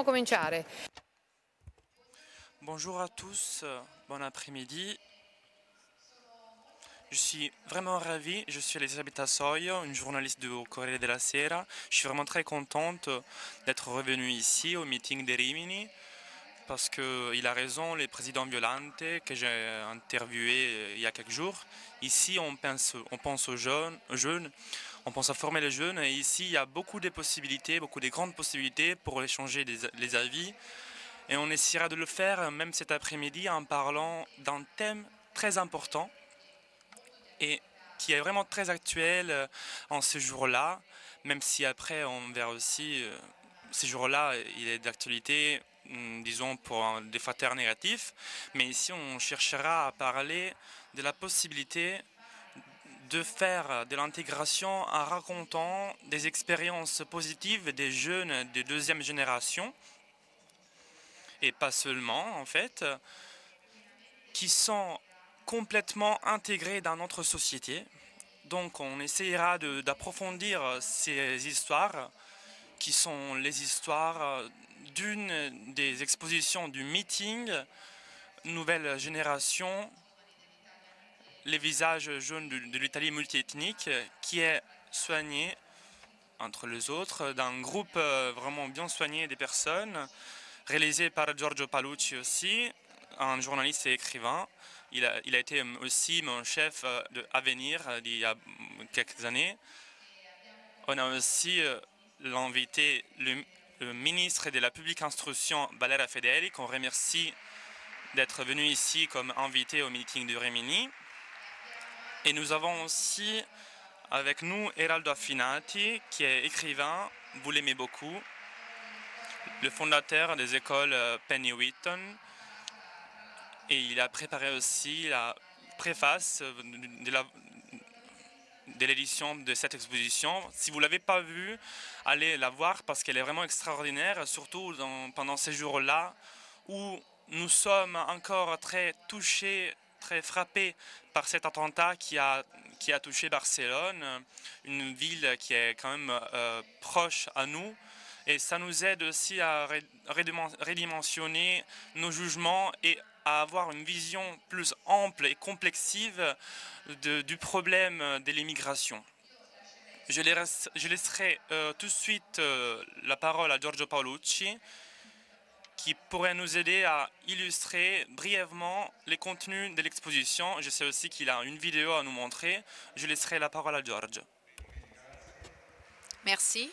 Cominciare. Bonjour à tous, bon après-midi. Je suis vraiment ravi, je suis Elisabetta Soio, une journaliste du Corriere della Sera. Je suis vraiment très contente d'être revenue ici au meeting de Rimini parce qu'il a raison, le président Violante que j'ai interviewé il y a quelques jours. Ici, on pense aux jeunes, on pense à former les jeunes et ici, il y a beaucoup de possibilités, beaucoup de grandes possibilités pour échanger les avis. Et on essaiera de le faire même cet après-midi en parlant d'un thème très important et qui est vraiment très actuel en ce jour-là, même si après on verra aussi ce jour-là, il est d'actualité, disons, pour des facteurs négatifs. Mais ici, on cherchera à parler de la possibilité de faire de l'intégration en racontant des expériences positives des jeunes de deuxième génération, et pas seulement en fait, qui sont complètement intégrés dans notre société. Donc on essaiera d'approfondir ces histoires qui sont les histoires d'une des expositions du meeting Nouvelle Génération, les visages jaunes de l'Italie multiethnique, qui est soigné, entre les autres, d'un groupe vraiment bien soigné des personnes, réalisé par Giorgio Palucci aussi, un journaliste et écrivain. Il a été aussi mon chef de Avenir il y a quelques années. On a aussi l'invité, le ministre de la Publique Instruction, Valera Fedeli, qu'on remercie d'être venu ici comme invité au meeting de Rimini. Et nous avons aussi avec nous Eraldo Affinati, qui est écrivain, vous l'aimez beaucoup, le fondateur des écoles Penny Wheaton. Et il a préparé aussi la préface de l'édition de cette exposition. Si vous ne l'avez pas vue, allez la voir parce qu'elle est vraiment extraordinaire, surtout pendant ces jours-là où nous sommes encore très touchés, très frappés par cet attentat qui a touché Barcelone, une ville qui est quand même proche à nous. Et ça nous aide aussi à redimensionner nos jugements et à avoir une vision plus ample et complexive du problème de l'immigration. Je laisserai tout de suite la parole à Giorgio Paolucci, qui pourrait nous aider à illustrer brièvement les contenus de l'exposition. Je sais aussi qu'il a une vidéo à nous montrer. Je laisserai la parole à Giorgio. Merci.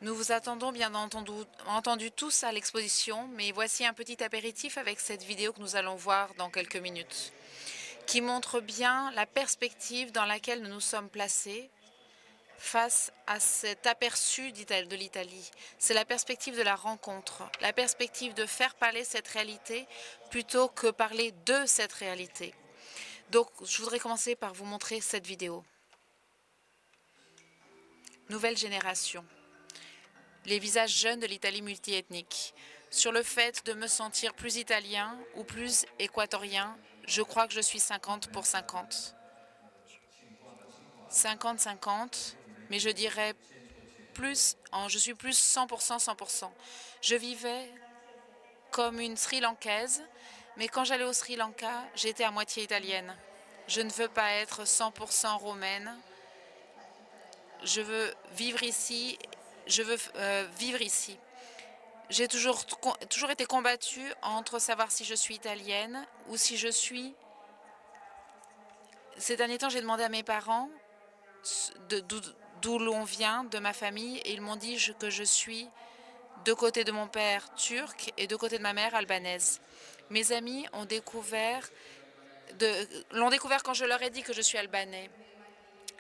Nous vous attendons bien entendu tous à l'exposition, mais voici un petit apéritif avec cette vidéo que nous allons voir dans quelques minutes, qui montre bien la perspective dans laquelle nous nous sommes placés face à cet aperçu de l'Italie. C'est la perspective de la rencontre, la perspective de faire parler cette réalité plutôt que parler de cette réalité. Donc, je voudrais commencer par vous montrer cette vidéo. Nouvelle génération. Les visages jeunes de l'Italie multiethnique. Sur le fait de me sentir plus italien ou plus équatorien, je crois que je suis 50 pour 50. 50-50, mais je dirais plus, je suis plus 100%, 100%. Je vivais comme une Sri Lankaise, mais quand j'allais au Sri Lanka, j'étais à moitié italienne. Je ne veux pas être 100% romaine. Je veux vivre ici. Je veux vivre ici. J'ai toujours été combattue entre savoir si je suis italienne ou si je suis... Ces derniers temps, j'ai demandé à mes parents d'où l'on vient, de ma famille, et ils m'ont dit que je suis de côté de mon père turc et de côté de ma mère albanaise. Mes amis l'ont découvert quand je leur ai dit que je suis albanais.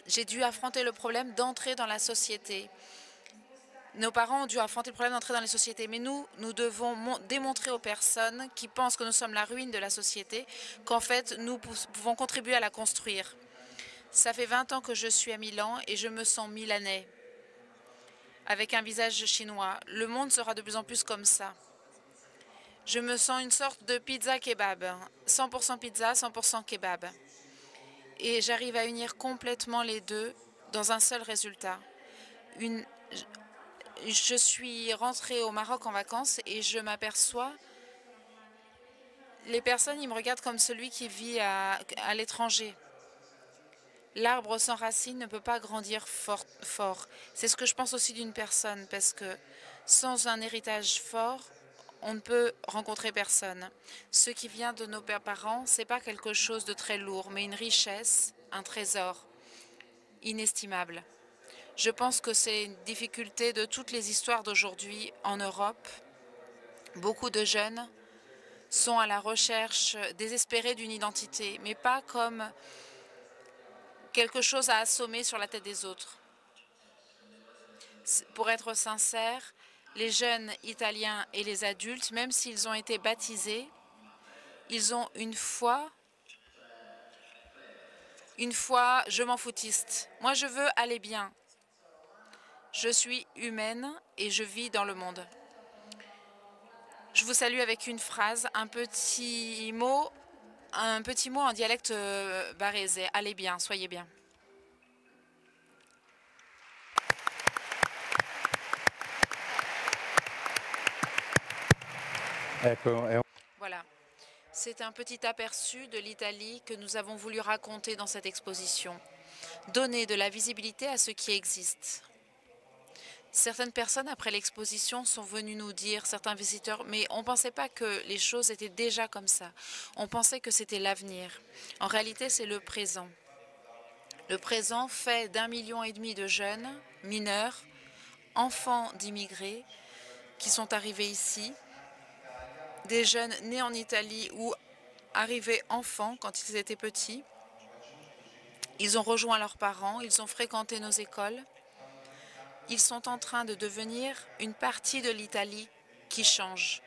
J'ai dû affronter le problème d'entrer dans la société. Nos parents ont dû affronter le problème d'entrer dans les sociétés, mais nous devons démontrer aux personnes qui pensent que nous sommes la ruine de la société qu'en fait, nous pouvons contribuer à la construire. Ça fait 20 ans que je suis à Milan et je me sens milanais, avec un visage chinois. Le monde sera de plus en plus comme ça. Je me sens une sorte de pizza kebab, 100% pizza, 100% kebab. Et j'arrive à unir complètement les deux dans un seul résultat. Je suis rentrée au Maroc en vacances et je m'aperçois, les personnes, ils me regardent comme celui qui vit à l'étranger. L'arbre sans racines ne peut pas grandir fort. C'est ce que je pense aussi d'une personne, parce que sans un héritage fort, on ne peut rencontrer personne. Ce qui vient de nos parents, ce n'est pas quelque chose de très lourd, mais une richesse, un trésor inestimable. Je pense que c'est une difficulté de toutes les histoires d'aujourd'hui en Europe. Beaucoup de jeunes sont à la recherche désespérée d'une identité, mais pas comme quelque chose à assommer sur la tête des autres. Pour être sincère, les jeunes Italiens et les adultes, même s'ils ont été baptisés, ils ont une foi je m'en foutiste. Moi, je veux aller bien. Je suis humaine et je vis dans le monde. Je vous salue avec une phrase, un petit mot en dialecte barésé. Allez bien, soyez bien. Voilà. C'est un petit aperçu de l'Italie que nous avons voulu raconter dans cette exposition. Donner de la visibilité à ce qui existe. Certaines personnes, après l'exposition, sont venues nous dire, certains visiteurs, mais on ne pensait pas que les choses étaient déjà comme ça. On pensait que c'était l'avenir. En réalité, c'est le présent. Le présent fait d'1,5 million de jeunes, mineurs, enfants d'immigrés qui sont arrivés ici, des jeunes nés en Italie ou arrivés enfants quand ils étaient petits. Ils ont rejoint leurs parents, ils ont fréquenté nos écoles. Ils sont en train de devenir une partie de l'Italie qui change,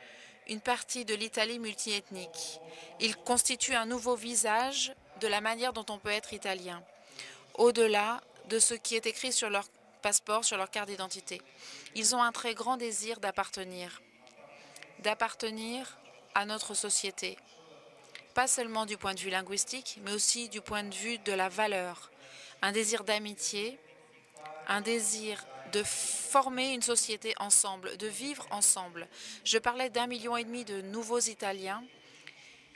une partie de l'Italie multiethnique. Ils constituent un nouveau visage de la manière dont on peut être italien, au-delà de ce qui est écrit sur leur passeport, sur leur carte d'identité. Ils ont un très grand désir d'appartenir à notre société, pas seulement du point de vue linguistique, mais aussi du point de vue de la valeur, un désir d'amitié, un désir de former une société ensemble, de vivre ensemble. Je parlais d'1,5 million de nouveaux Italiens.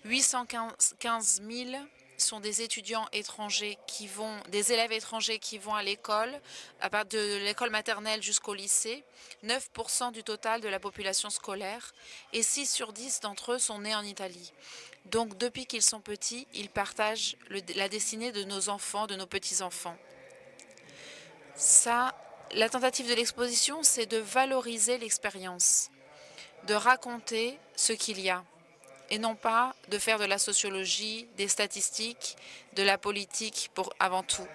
815 000 sont des étudiants étrangers des élèves étrangers qui vont à l'école, à partir de l'école maternelle jusqu'au lycée, 9% du total de la population scolaire, et 6 sur 10 d'entre eux sont nés en Italie. Donc depuis qu'ils sont petits, ils partagent la destinée de nos enfants, de nos petits-enfants. La tentative de l'exposition, c'est de valoriser l'expérience, de raconter ce qu'il y a, et non pas de faire de la sociologie, des statistiques, de la politique avant tout,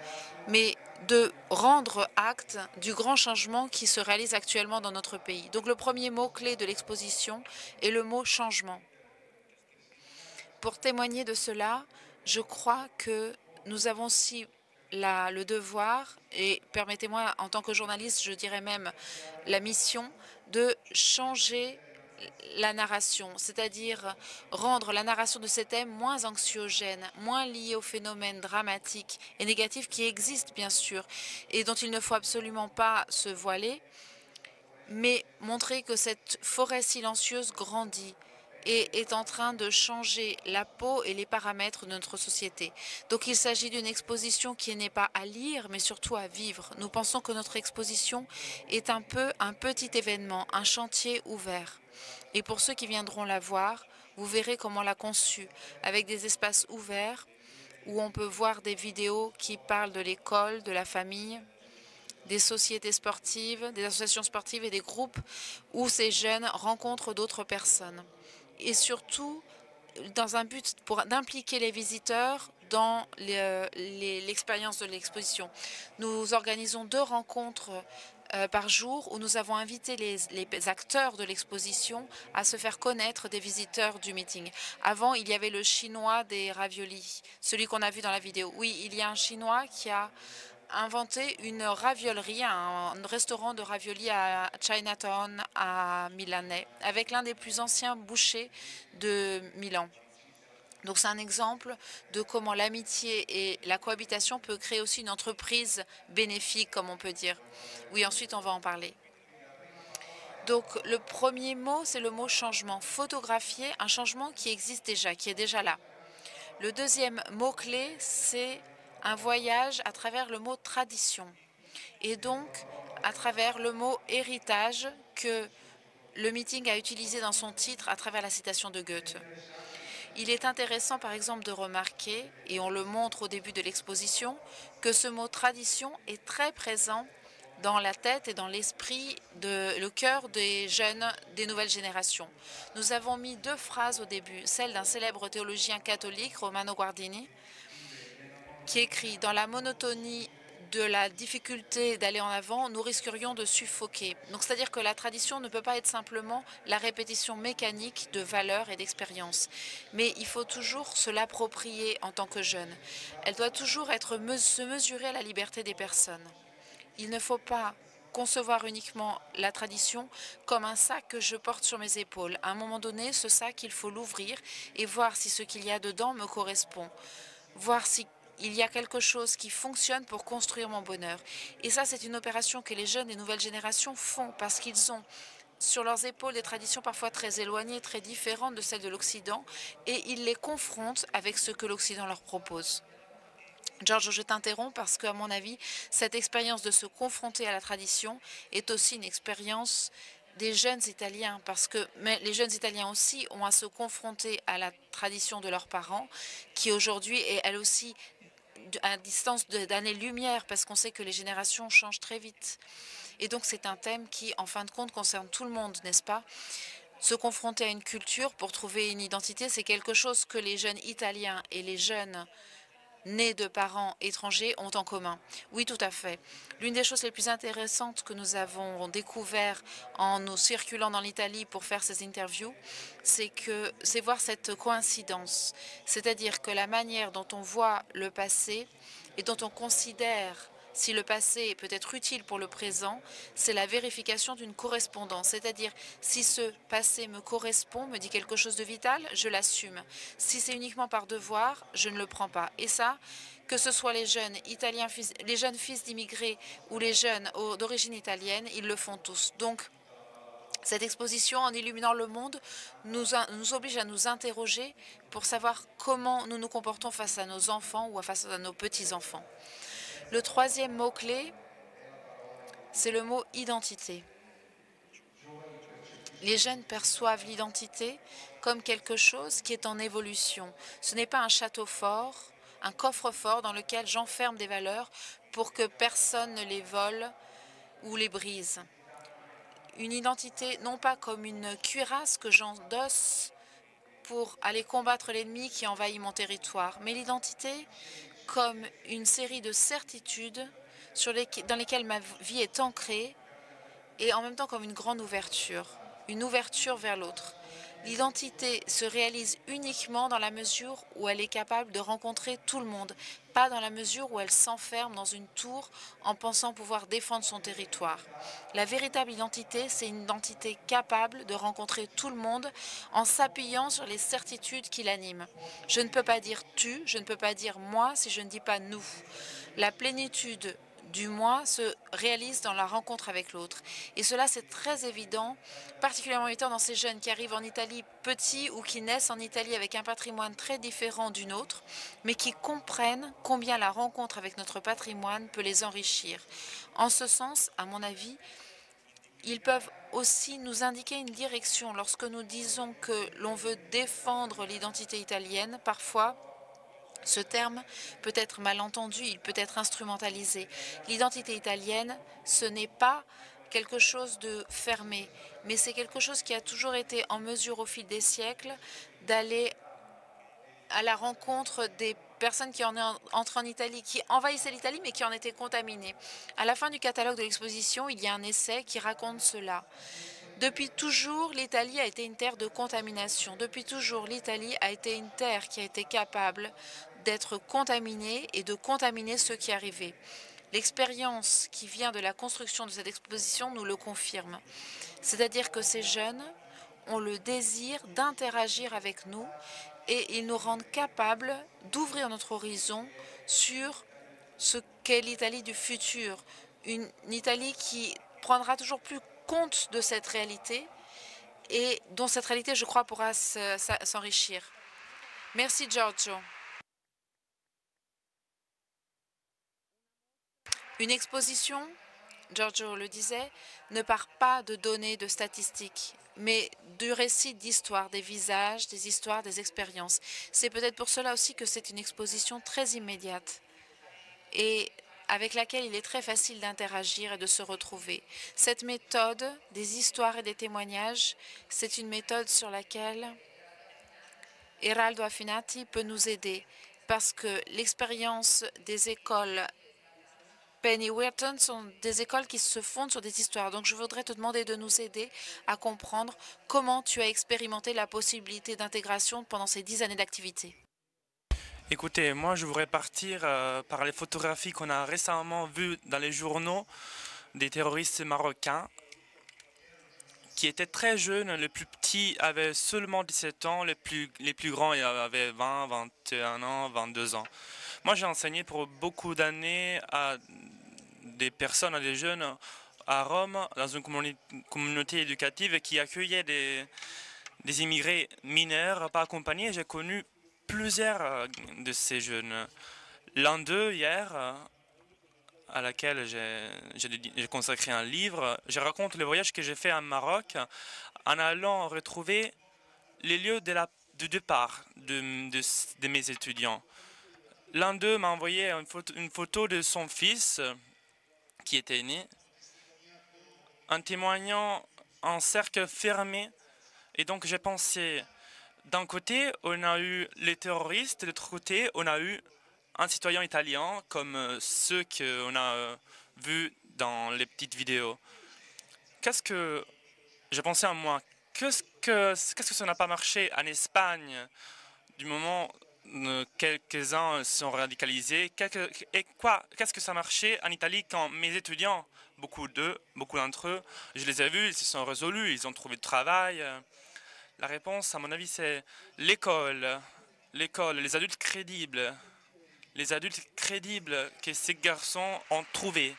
mais de rendre acte du grand changement qui se réalise actuellement dans notre pays. Donc le premier mot-clé de l'exposition est le mot changement. Pour témoigner de cela, je crois que nous avons aussi le devoir, et permettez-moi, en tant que journaliste, je dirais même la mission, de changer la narration, c'est-à-dire rendre la narration de ces thèmes moins anxiogène, moins liée aux phénomènes dramatiques et négatifs qui existent bien sûr, et dont il ne faut absolument pas se voiler, mais montrer que cette forêt silencieuse grandit et est en train de changer la peau et les paramètres de notre société. Donc il s'agit d'une exposition qui n'est pas à lire, mais surtout à vivre. Nous pensons que notre exposition est un petit événement, un chantier ouvert. Et pour ceux qui viendront la voir, vous verrez comment on l'a conçue, avec des espaces ouverts où on peut voir des vidéos qui parlent de l'école, de la famille, des sociétés sportives, des associations sportives et des groupes où ces jeunes rencontrent d'autres personnes. Et surtout, dans un but d'impliquer les visiteurs dans l'expérience de l'exposition. Nous organisons 2 rencontres par jour où nous avons invité les acteurs de l'exposition à se faire connaître des visiteurs du meeting. Avant, il y avait le chinois des raviolis, celui qu'on a vu dans la vidéo. Oui, il y a un chinois qui a inventé une raviolerie, un restaurant de raviolis à Chinatown, à Milanais, avec l'un des plus anciens bouchers de Milan. Donc c'est un exemple de comment l'amitié et la cohabitation peut créer aussi une entreprise bénéfique, comme on peut dire. Oui, ensuite on va en parler. Donc le premier mot, c'est le mot changement. Photographier un changement qui existe déjà, qui est déjà là. Le deuxième mot-clé, c'est un voyage à travers le mot tradition. Et donc à travers le mot héritage que le meeting a utilisé dans son titre à travers la citation de Goethe. Il est intéressant par exemple de remarquer, et on le montre au début de l'exposition, que ce mot tradition est très présent dans la tête et dans l'esprit, le cœur des jeunes des nouvelles générations. Nous avons mis deux phrases au début, celle d'un célèbre théologien catholique, Romano Guardini, qui écrit « Dans la monotonie de la difficulté d'aller en avant, nous risquerions de suffoquer. » Donc c'est-à-dire que la tradition ne peut pas être simplement la répétition mécanique de valeurs et d'expériences, mais il faut toujours se l'approprier en tant que jeune. Elle doit toujours se mesurer à la liberté des personnes. Il ne faut pas concevoir uniquement la tradition comme un sac que je porte sur mes épaules. À un moment donné, ce sac, il faut l'ouvrir et voir si ce qu'il y a dedans me correspond. Voir si il y a quelque chose qui fonctionne pour construire mon bonheur. Et ça, c'est une opération que les jeunes des nouvelles générations font parce qu'ils ont sur leurs épaules des traditions parfois très éloignées, très différentes de celles de l'Occident, et ils les confrontent avec ce que l'Occident leur propose. George, je t'interromps parce qu'à mon avis, cette expérience de se confronter à la tradition est aussi une expérience des jeunes Italiens, parce que mais les jeunes Italiens aussi ont à se confronter à la tradition de leurs parents, qui aujourd'hui est elle aussi à distance d'années-lumière, parce qu'on sait que les générations changent très vite. Et donc c'est un thème qui, en fin de compte, concerne tout le monde, n'est-ce pas? Se confronter à une culture pour trouver une identité, c'est quelque chose que les jeunes Italiens et les jeunes nés de parents étrangers ont en commun. Oui, tout à fait. L'une des choses les plus intéressantes que nous avons découvert en nous circulant dans l'Italie pour faire ces interviews, c'est voir cette coïncidence. C'est-à-dire que la manière dont on voit le passé et dont on considère si le passé peut être utile pour le présent, c'est la vérification d'une correspondance. C'est-à-dire, si ce passé me correspond, me dit quelque chose de vital, je l'assume. Si c'est uniquement par devoir, je ne le prends pas. Et ça, que ce soit les jeunes italiens, les jeunes fils d'immigrés ou les jeunes d'origine italienne, ils le font tous. Donc, cette exposition, en illuminant le monde, nous oblige à nous interroger pour savoir comment nous nous comportons face à nos enfants ou face à nos petits-enfants. Le troisième mot-clé, c'est le mot identité. Les jeunes perçoivent l'identité comme quelque chose qui est en évolution. Ce n'est pas un château fort, un coffre-fort dans lequel j'enferme des valeurs pour que personne ne les vole ou les brise. Une identité non pas comme une cuirasse que j'endosse pour aller combattre l'ennemi qui envahit mon territoire, mais l'identité comme une série de certitudes dans lesquelles ma vie est ancrée et en même temps comme une grande ouverture vers l'autre. L'identité se réalise uniquement dans la mesure où elle est capable de rencontrer tout le monde, pas dans la mesure où elle s'enferme dans une tour en pensant pouvoir défendre son territoire. La véritable identité, c'est une identité capable de rencontrer tout le monde en s'appuyant sur les certitudes qui l'animent. Je ne peux pas dire tu, je ne peux pas dire moi si je ne dis pas nous. La plénitude du moi se réalise dans la rencontre avec l'autre. Et cela, c'est très évident, particulièrement évident dans ces jeunes qui arrivent en Italie petits ou qui naissent en Italie avec un patrimoine très différent du nôtre, mais qui comprennent combien la rencontre avec notre patrimoine peut les enrichir. En ce sens, à mon avis, ils peuvent aussi nous indiquer une direction. Lorsque nous disons que l'on veut défendre l'identité italienne, parfois, ce terme peut être mal entendu, il peut être instrumentalisé. L'identité italienne, ce n'est pas quelque chose de fermé, mais c'est quelque chose qui a toujours été en mesure au fil des siècles d'aller à la rencontre des personnes qui entrent en Italie, qui envahissaient l'Italie, mais qui en étaient contaminées. À la fin du catalogue de l'exposition, il y a un essai qui raconte cela. Depuis toujours, l'Italie a été une terre de contamination. Depuis toujours, l'Italie a été une terre qui a été capable d'être contaminée et de contaminer ceux qui arrivaient. L'expérience qui vient de la construction de cette exposition nous le confirme. C'est-à-dire que ces jeunes ont le désir d'interagir avec nous et ils nous rendent capables d'ouvrir notre horizon sur ce qu'est l'Italie du futur. Une Italie qui prendra toujours plus compte de cette réalité et dont cette réalité, je crois, pourra s'enrichir. Merci, Giorgio. Une exposition, Giorgio le disait, ne part pas de données, de statistiques, mais du récit d'histoire, des visages, des histoires, des expériences. C'est peut-être pour cela aussi que c'est une exposition très immédiate et avec laquelle il est très facile d'interagir et de se retrouver. Cette méthode des histoires et des témoignages, c'est une méthode sur laquelle Eraldo Affinati peut nous aider parce que l'expérience des écoles Penny Wharton sont des écoles qui se fondent sur des histoires. Donc, je voudrais te demander de nous aider à comprendre comment tu as expérimenté la possibilité d'intégration pendant ces 10 années d'activité. Écoutez, moi je voudrais partir par les photographies qu'on a récemment vues dans les journaux des terroristes marocains qui étaient très jeunes. Le plus petit avait seulement 17 ans, les plus grands avaient 20, 21 ans, 22 ans. Moi j'ai enseigné pour beaucoup d'années à des personnes, à des jeunes à Rome, dans une communauté éducative qui accueillait des immigrés mineurs pas accompagnés. J'ai connu plusieurs de ces jeunes. L'un d'eux, hier, à laquelle j'ai consacré un livre, je raconte le voyage que j'ai fait en Maroc en allant retrouver les lieux de départ de mes étudiants. L'un d'eux m'a envoyé une photo de son fils qui était né, en témoignant en cercle fermé. Et donc j'ai pensé, d'un côté, on a eu les terroristes, de l'autre côté, on a eu un citoyen italien comme ceux qu'on a vus dans les petites vidéos. Qu'est-ce que j'ai pensé à moi? Qu'est-ce que ça n'a pas marché en Espagne du moment quelques-uns sont radicalisés? Qu'est-ce que ça marchait en Italie quand mes étudiants, beaucoup d'entre eux, je les ai vus, ils se sont résolus, ils ont trouvé du travail. La réponse, à mon avis, c'est l'école. L'école, les adultes crédibles. Les adultes crédibles que ces garçons ont trouvés.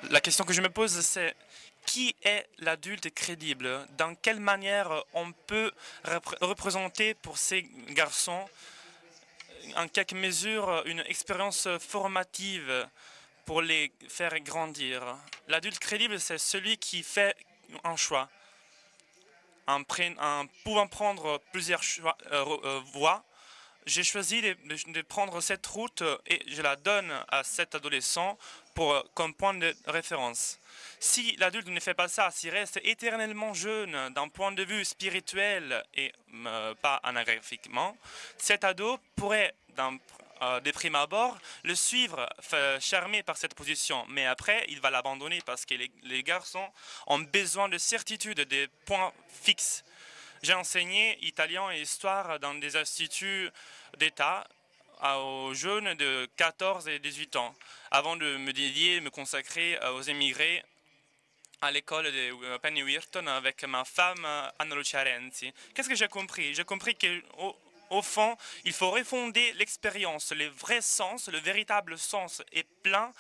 La question que je me pose, c'est qui est l'adulte crédible? Dans quelle manière on peut représenter pour ces garçons, en quelque mesure, une expérience formative pour les faire grandir? L'adulte crédible, c'est celui qui fait un choix. En pouvant prendre plusieurs voies, j'ai choisi de prendre cette route et je la donne à cet adolescent comme point de référence. Si l'adulte ne fait pas ça, s'il reste éternellement jeune d'un point de vue spirituel et pas anagrifiquement, cet ado pourrait, de prime abord, le suivre, charmé par cette position. Mais après, il va l'abandonner parce que les garçons ont besoin de certitude, de points fixes. J'ai enseigné italien et histoire dans des instituts d'État aux jeunes de 14 et 18 ans, avant de me consacrer aux émigrés à l'école de Penny Wharton avec ma femme Anna Lucia Renzi. Qu'est-ce que j'ai compris? J'ai compris qu'au fond, il faut refonder l'expérience, le vrai sens, le véritable sens est plein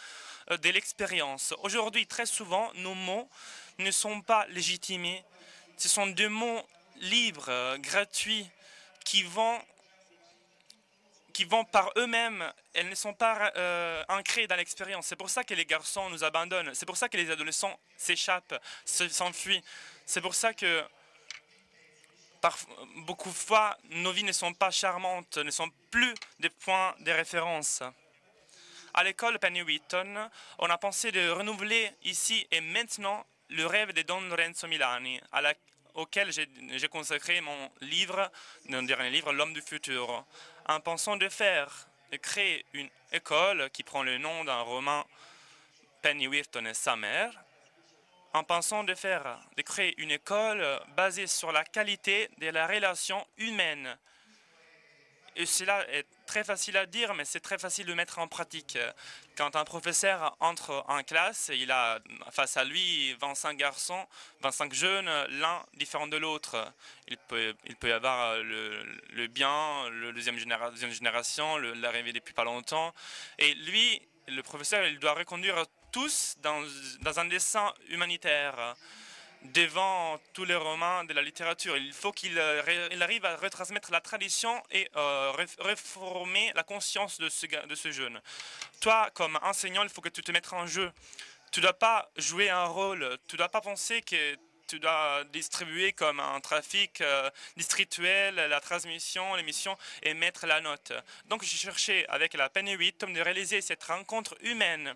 de l'expérience. Aujourd'hui, très souvent, nos mots ne sont pas légitimés. Ce sont des mots libres, gratuits, qui vont par eux-mêmes, elles ne sont pas ancrées dans l'expérience. C'est pour ça que les garçons nous abandonnent. C'est pour ça que les adolescents s'échappent, s'enfuient. C'est pour ça que beaucoup de fois, nos vies ne sont pas charmantes, ne sont plus des points de référence. À l'école Penny Wharton, on a pensé de renouveler ici et maintenant le rêve de Don Lorenzo Milani, auquel j'ai consacré mon dernier livre, L'homme du futur, en pensant de créer une école qui prend le nom d'un roman, Penny Wharton et sa mère, en pensant de créer une école basée sur la qualité de la relation humaine. Et cela est très facile à dire, mais c'est très facile de mettre en pratique. Quand un professeur entre en classe, il a face à lui 25 garçons, 25 jeunes, l'un différent de l'autre. Il peut y avoir le bien, le deuxième génération, l'arrivée depuis pas longtemps. Et lui, le professeur, il doit reconduire tous dans un dessin humanitaire devant tous les romans de la littérature. Il faut qu'il arrive à retransmettre la tradition et réformer la conscience de ce jeune. Toi, comme enseignant, il faut que tu te mettes en jeu. Tu ne dois pas jouer un rôle. Tu ne dois pas penser que tu dois distribuer comme un trafic districtuel la transmission, l'émission et mettre la note. Donc, j'ai cherché avec la Penny Whitton de réaliser cette rencontre humaine.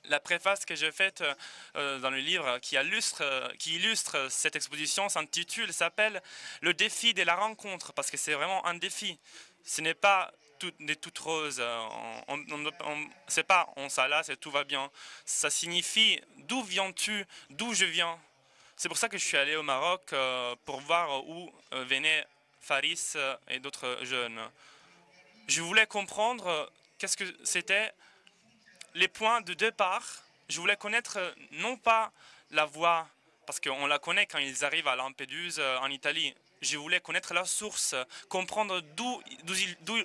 La préface que j'ai faite dans le livre qui illustre cette exposition s'appelle « Le défi de la rencontre » parce que c'est vraiment un défi. Ce n'est pas toute rose. C'est pas on s'enlace et tout va bien. Ça signifie d'où viens-tu, d'où je viens. C'est pour ça que je suis allé au Maroc pour voir où venaient Faris et d'autres jeunes. Je voulais comprendre qu'est-ce que c'était les points de départ. Je voulais connaître non pas la voie, parce qu'on la connaît quand ils arrivent à Lampedusa en Italie. Je voulais connaître la source, comprendre d'où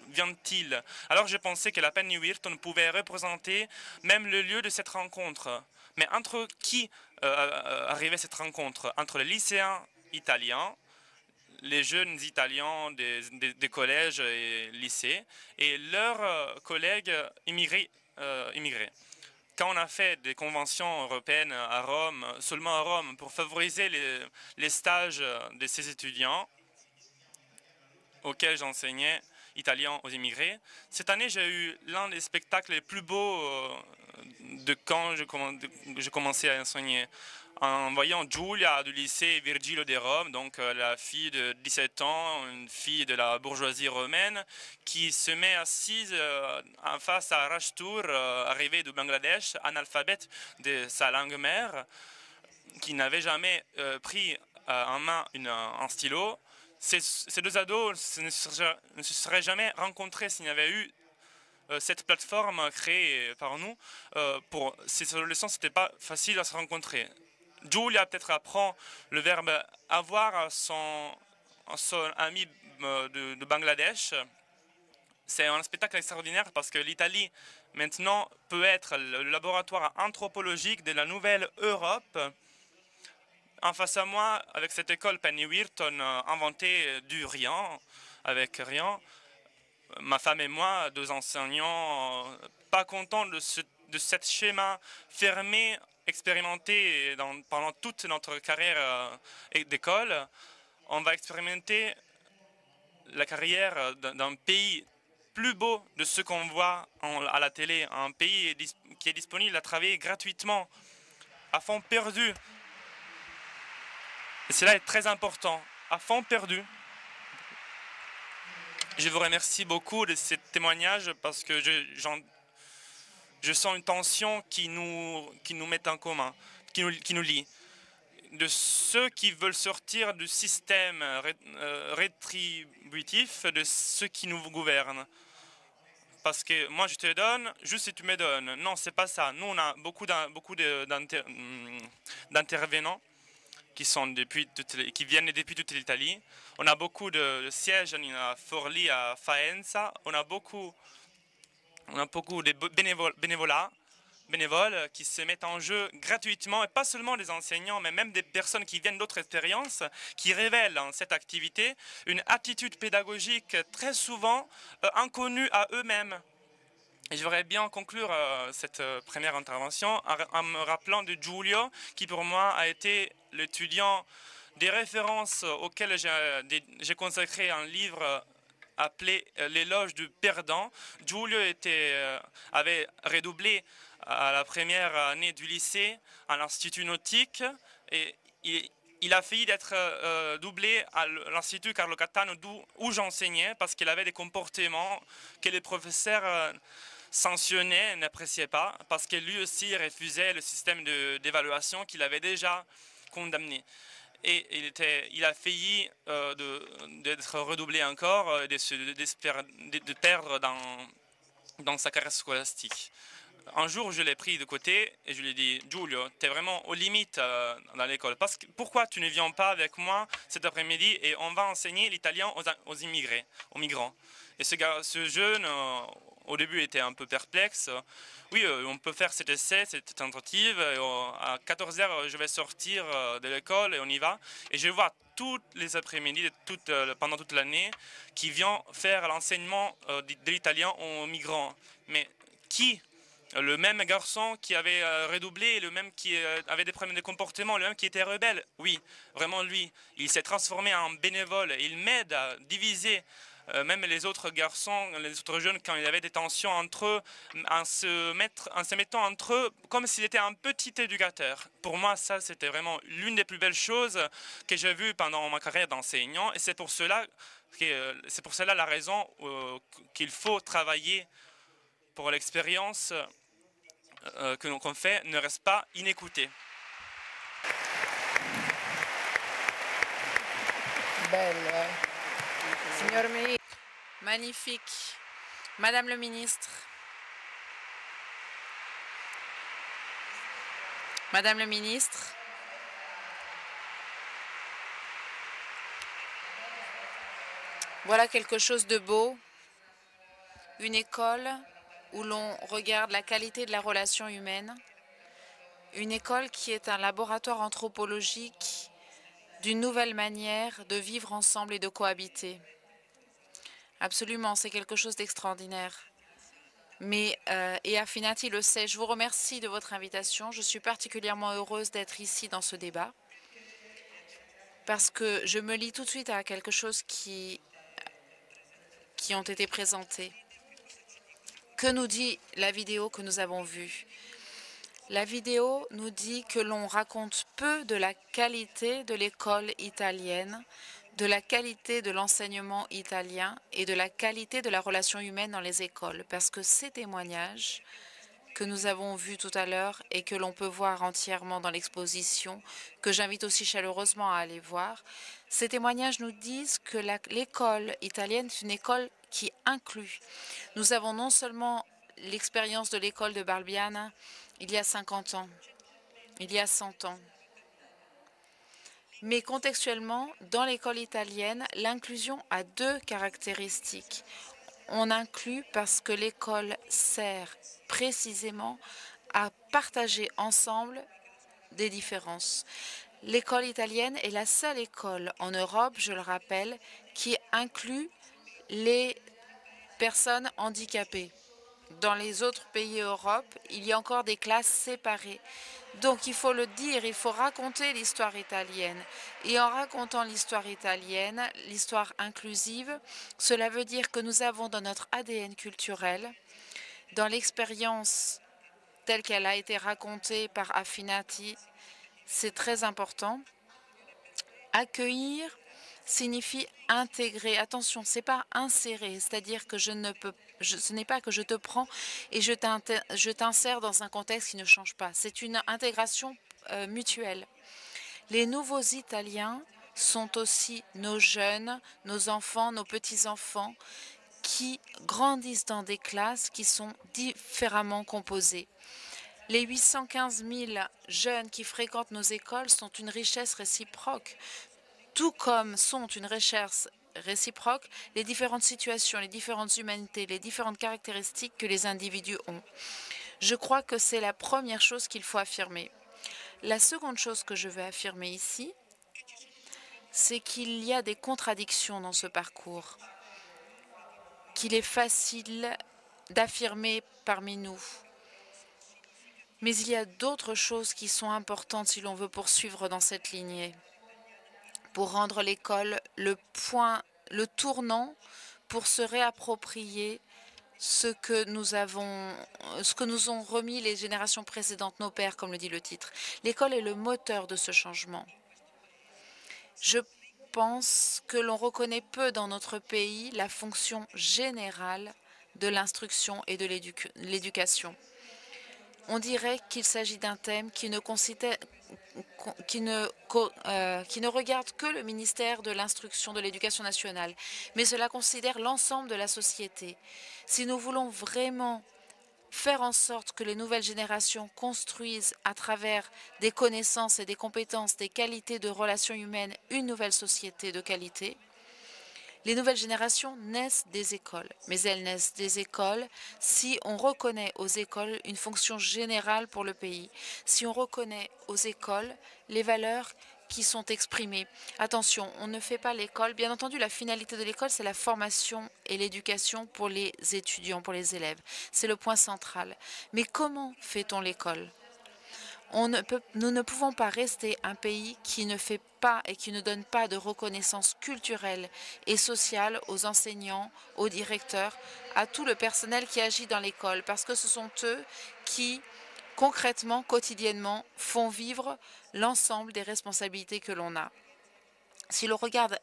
vient-il. Alors je pensais que la Penny Whitton pouvait représenter même le lieu de cette rencontre. Mais entre qui arrivait cette rencontre? Entre les lycéens italiens, les jeunes Italiens des collèges et lycées, et leurs collègues immigrés. Quand on a fait des conventions européennes à Rome, seulement à Rome, pour favoriser les stages de ces étudiants auxquels j'enseignais italien aux immigrés, cette année j'ai eu l'un des spectacles les plus beaux de quand je commençais à enseigner. En voyant Giulia du lycée Virgilio de Rome, donc la fille de 17 ans, une fille de la bourgeoisie romaine, qui se met assise en face à Rajtour, arrivé du Bangladesh, analphabète de sa langue mère, qui n'avait jamais pris en main un stylo. Ces deux ados ne se seraient jamais rencontrés s'il n'y avait eu cette plateforme créée par nous. Pour ces adolescents, ce n'était pas facile à se rencontrer. Giulia peut-être apprend le verbe avoir à son ami de Bangladesh. C'est un spectacle extraordinaire parce que l'Italie maintenant peut être le laboratoire anthropologique de la nouvelle Europe. En face à moi, avec cette école Penny Whitton inventée du rien, avec rien, ma femme et moi, deux enseignants, pas contents de ce schéma fermé, expérimenté pendant toute notre carrière d'école, on va expérimenter la carrière d'un pays plus beau de ce qu'on voit à la télé, un pays qui est disponible à travailler gratuitement, à fond perdu. Et cela est très important, à fond perdu. Je vous remercie beaucoup de ce témoignage parce que je sens une tension qui nous met en commun, qui nous lie. De ceux qui veulent sortir du système rétributif de ceux qui nous gouvernent. Parce que moi je te donne, juste si tu me donnes. Non, c'est pas ça. Nous, on a beaucoup d'intervenants qui viennent depuis toute l'Italie. On a beaucoup de sièges à Forlì, à Faenza. On a beaucoup de bénévoles qui se mettent en jeu gratuitement, et pas seulement des enseignants, mais même des personnes qui viennent d'autres expériences, qui révèlent dans cette activité une attitude pédagogique très souvent inconnue à eux-mêmes. Et je voudrais bien conclure cette première intervention en me rappelant de Giulio, qui pour moi a été l'étudiant des références auxquelles j'ai consacré un livre appelé L'éloge du perdant. Giulio avait redoublé à la première année du lycée à l'Institut nautique et il a failli d'être doublé à l'Institut Carlo Cattaneo où j'enseignais parce qu'il avait des comportements que les professeurs sanctionnaient, n'appréciaient pas, parce que lui aussi refusait le système d'évaluation qu'il avait déjà condamné. et il a failli d'être redoublé encore, de perdre dans sa carrière scolastique. Un jour, je l'ai pris de côté et je lui ai dit, Giulio, tu es vraiment aux limites dans l'école. Pourquoi tu ne viens pas avec moi cet après-midi et on va enseigner l'italien aux immigrés, aux migrants. Et ce jeune, au début, était un peu perplexe. Oui, on peut faire cet essai, cette tentative. À 14 heures, je vais sortir de l'école et on y va. Et je vois tous les après-midi, pendant toute l'année, qui vient faire l'enseignement de l'italien aux migrants. Mais qui? Le même garçon qui avait redoublé, le même qui avait des problèmes de comportement, le même qui était rebelle. Oui, vraiment lui. Il s'est transformé en bénévole. Il m'aide à diviser même les autres garçons, les autres jeunes, quand il y avait des tensions entre eux, en se mettant entre eux comme s'il était un petit éducateur. Pour moi, ça, c'était vraiment l'une des plus belles choses que j'ai vues pendant ma carrière d'enseignant. Et c'est pour cela la raison qu'il faut travailler pour l'expérience qu'on fait ne reste pas inécoutée. Belle. Signor Ministre. Magnifique. Madame le ministre. Madame le ministre. Voilà quelque chose de beau. Une école où l'on regarde la qualité de la relation humaine. Une école qui est un laboratoire anthropologique d'une nouvelle manière de vivre ensemble et de cohabiter. Absolument, c'est quelque chose d'extraordinaire. Mais, et Affinati le sait, je vous remercie de votre invitation. Je suis particulièrement heureuse d'être ici dans ce débat parce que je me lie tout de suite à quelque chose qui ont été présentés. Que nous dit la vidéo que nous avons vue? La vidéo nous dit que l'on raconte peu de la qualité de l'école italienne, de la qualité de l'enseignement italien et de la qualité de la relation humaine dans les écoles. Parce que ces témoignages que nous avons vus tout à l'heure et que l'on peut voir entièrement dans l'exposition, que j'invite aussi chaleureusement à aller voir, ces témoignages nous disent que l'école italienne est une école qui inclut. Nous avons non seulement l'expérience de l'école de Barbiana il y a 50 ans, il y a 100 ans, mais contextuellement, dans l'école italienne, l'inclusion a deux caractéristiques. On inclut parce que l'école sert précisément à partager ensemble des différences. L'école italienne est la seule école en Europe, je le rappelle, qui inclut les personnes handicapées. Dans les autres pays d'Europe, il y a encore des classes séparées. Donc il faut le dire, il faut raconter l'histoire italienne. Et en racontant l'histoire italienne, l'histoire inclusive, cela veut dire que nous avons dans notre ADN culturel, dans l'expérience telle qu'elle a été racontée par Affinati, c'est très important. Accueillir signifie intégrer. Attention, c'est pas insérer, c'est-à-dire que ce n'est pas que je te prends et je t'insère dans un contexte qui ne change pas. C'est une intégration mutuelle. Les nouveaux Italiens sont aussi nos jeunes, nos enfants, nos petits-enfants qui grandissent dans des classes qui sont différemment composées. Les 815 000 jeunes qui fréquentent nos écoles sont une richesse réciproque, tout comme sont une richesse réciproque les différentes situations, les différentes humanités, les différentes caractéristiques que les individus ont. Je crois que c'est la première chose qu'il faut affirmer. La seconde chose que je veux affirmer ici, c'est qu'il y a des contradictions dans ce parcours, qu'il est facile d'affirmer parmi nous. Mais il y a d'autres choses qui sont importantes si l'on veut poursuivre dans cette lignée, pour rendre l'école le tournant pour se réapproprier ce que nous ont remis les générations précédentes, nos pères, comme le dit le titre. L'école est le moteur de ce changement. Je pense que l'on reconnaît peu dans notre pays la fonction générale de l'instruction et de l'éducation. On dirait qu'il s'agit d'un thème qui ne qui ne regarde que le ministère de l'Instruction, de l'Éducation nationale, mais cela considère l'ensemble de la société. Si nous voulons vraiment faire en sorte que les nouvelles générations construisent à travers des connaissances et des compétences, des qualités de relations humaines, une nouvelle société de qualité, les nouvelles générations naissent des écoles, mais elles naissent des écoles si on reconnaît aux écoles une fonction générale pour le pays, si on reconnaît aux écoles les valeurs qui sont exprimées. Attention, on ne fait pas l'école. Bien entendu, la finalité de l'école, c'est la formation et l'éducation pour les étudiants, pour les élèves. C'est le point central. Mais comment fait-on l'école ? Nous ne pouvons pas rester un pays qui ne fait pas et qui ne donne pas de reconnaissance culturelle et sociale aux enseignants, aux directeurs, à tout le personnel qui agit dans l'école, parce que ce sont eux qui, concrètement, quotidiennement, font vivre l'ensemble des responsabilités que l'on a. Si l'on regarde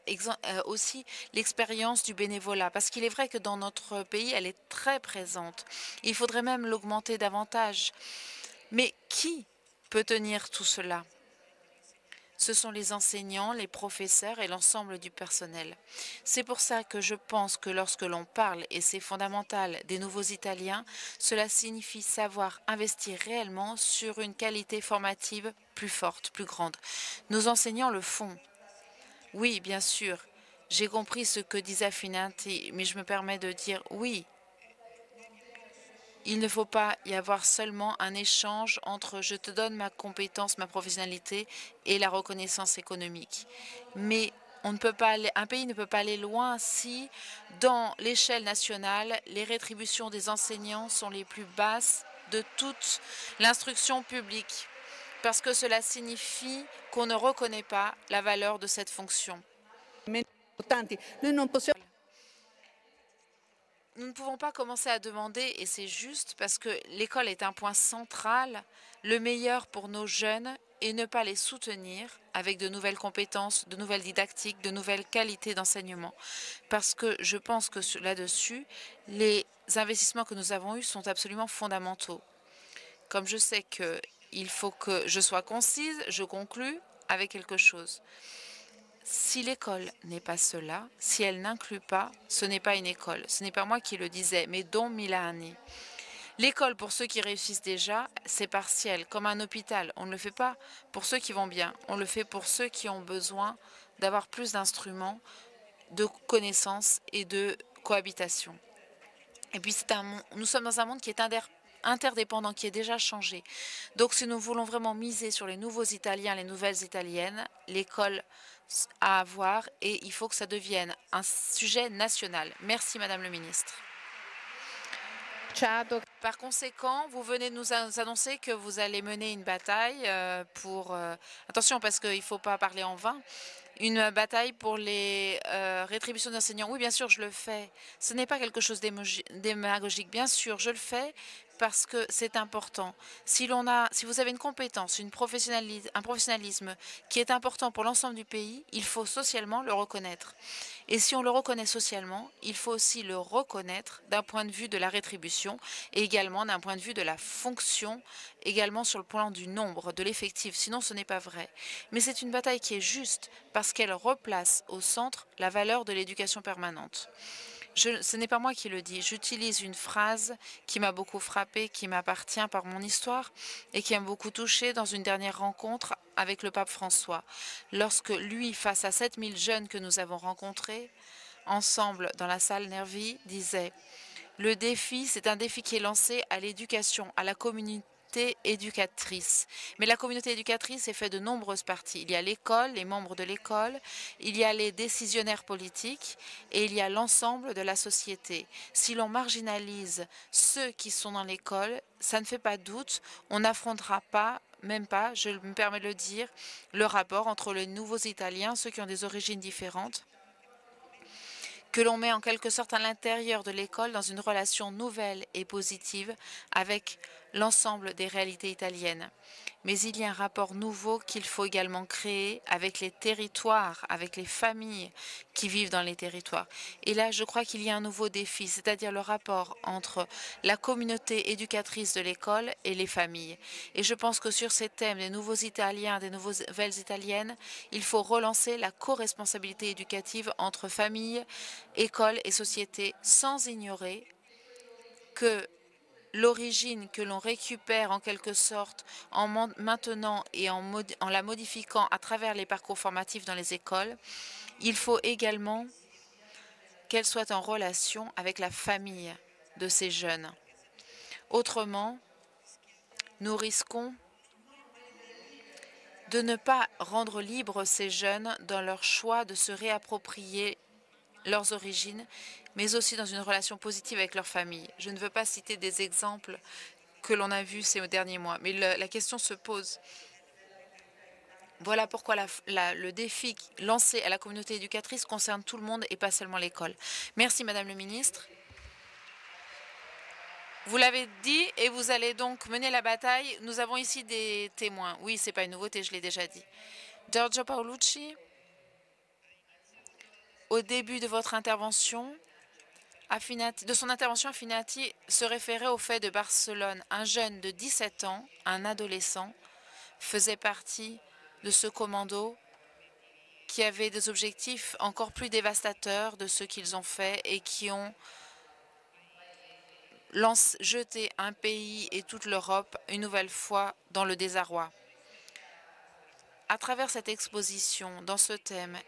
aussi l'expérience du bénévolat, parce qu'il est vrai que dans notre pays, elle est très présente. Il faudrait même l'augmenter davantage. Mais qui peut tenir tout cela? Ce sont les enseignants, les professeurs et l'ensemble du personnel. C'est pour ça que je pense que lorsque l'on parle, et c'est fondamental, des nouveaux Italiens, cela signifie savoir investir réellement sur une qualité formative plus forte, plus grande. Nos enseignants le font. Oui, bien sûr, j'ai compris ce que disait Finanti, mais je me permets de dire oui. Il ne faut pas y avoir seulement un échange entre je te donne ma compétence, ma professionnalité et la reconnaissance économique. Mais on ne peut pas un pays ne peut pas aller loin si, dans l'échelle nationale, les rétributions des enseignants sont les plus basses de toute l'instruction publique, parce que cela signifie qu'on ne reconnaît pas la valeur de cette fonction. Nous ne pouvons pas commencer à demander, et c'est juste parce que l'école est un point central, le meilleur pour nos jeunes et ne pas les soutenir avec de nouvelles compétences, de nouvelles didactiques, de nouvelles qualités d'enseignement. Parce que je pense que là-dessus, les investissements que nous avons eus sont absolument fondamentaux. Comme je sais qu'il faut que je sois concise, je conclus avec quelque chose. Si l'école n'est pas cela, si elle n'inclut pas, ce n'est pas une école. Ce n'est pas moi qui le disais, mais Don Milani. L'école, pour ceux qui réussissent déjà, c'est partiel, comme un hôpital. On ne le fait pas pour ceux qui vont bien. On le fait pour ceux qui ont besoin d'avoir plus d'instruments, de connaissances et de cohabitation. Et puis, nous sommes dans un monde qui est interdépendant, qui est déjà changé. Donc, si nous voulons vraiment miser sur les nouveaux Italiens, les nouvelles Italiennes, l'école à avoir et il faut que ça devienne un sujet national. Merci, Madame le Ministre. Par conséquent, vous venez de nous annoncer que vous allez mener une bataille pour... attention, parce qu'il ne faut pas parler en vain. Une bataille pour les rétributions d'enseignants. Oui, bien sûr, je le fais. Ce n'est pas quelque chose de démagogique. Bien sûr, je le fais parce que c'est important. Si vous avez une compétence, un professionnalisme qui est important pour l'ensemble du pays, il faut socialement le reconnaître. Et si on le reconnaît socialement, il faut aussi le reconnaître d'un point de vue de la rétribution et également d'un point de vue de la fonction, également sur le plan du nombre, de l'effectif. Sinon, ce n'est pas vrai. Mais c'est une bataille qui est juste parce qu'elle replace au centre la valeur de l'éducation permanente. Ce n'est pas moi qui le dis. J'utilise une phrase qui m'a beaucoup frappée, qui m'appartient par mon histoire et qui m'a beaucoup touchée dans une dernière rencontre avec le pape François. Lorsque lui, face à 7000 jeunes que nous avons rencontrés ensemble dans la salle Nervi, disait « Le défi, c'est un défi qui est lancé à l'éducation, à la communauté éducatrice. Mais la communauté éducatrice est faite de nombreuses parties. Il y a l'école, les membres de l'école, il y a les décisionnaires politiques et il y a l'ensemble de la société. Si l'on marginalise ceux qui sont dans l'école, ça ne fait pas doute, on n'affrontera pas, même pas, je me permets de le dire, le rapport entre les nouveaux Italiens, ceux qui ont des origines différentes, que l'on met en quelque sorte à l'intérieur de l'école dans une relation nouvelle et positive avec l'ensemble des réalités italiennes. Mais il y a un rapport nouveau qu'il faut également créer avec les territoires, avec les familles qui vivent dans les territoires. Et là, je crois qu'il y a un nouveau défi, c'est-à-dire le rapport entre la communauté éducatrice de l'école et les familles. Et je pense que sur ces thèmes des nouveaux Italiens, des nouvelles Italiennes, il faut relancer la co-responsabilité éducative entre famille, école et société, sans ignorer que l'origine que l'on récupère en quelque sorte en maintenant et en la modifiant à travers les parcours formatifs dans les écoles, il faut également qu'elle soit en relation avec la famille de ces jeunes. Autrement, nous risquons de ne pas rendre libres ces jeunes dans leur choix de se réapproprier leurs origines, mais aussi dans une relation positive avec leur famille. Je ne veux pas citer des exemples que l'on a vus ces derniers mois, mais la question se pose. Voilà pourquoi le défi lancé à la communauté éducatrice concerne tout le monde et pas seulement l'école. Merci, Madame le ministre. Vous l'avez dit et vous allez donc mener la bataille. Nous avons ici des témoins. Oui, ce n'est pas une nouveauté, je l'ai déjà dit. Giorgio Paolucci, au début de votre intervention, de son intervention, Affinati se référait au fait de Barcelone. Un jeune de 17 ans, un adolescent, faisait partie de ce commando qui avait des objectifs encore plus dévastateurs de ceux qu'ils ont fait et qui ont jeté un pays et toute l'Europe une nouvelle fois dans le désarroi. À travers cette exposition, dans ce thème,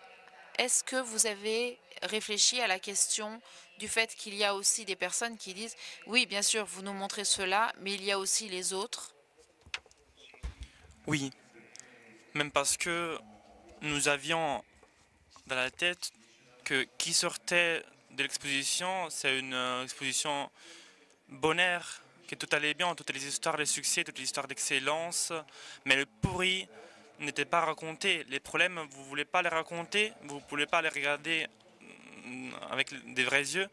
est-ce que vous avez réfléchi à la question du fait qu'il y a aussi des personnes qui disent « Oui, bien sûr, vous nous montrez cela, mais il y a aussi les autres ». Oui, même parce que nous avions dans la tête que qui sortait de l'exposition, c'est une exposition bonheur, que tout allait bien, toutes les histoires de succès, toutes les histoires d'excellence, mais le pourri n'était pas raconté. Les problèmes, vous ne voulez pas les raconter, vous ne voulez pas les regarder avec des vrais yeux.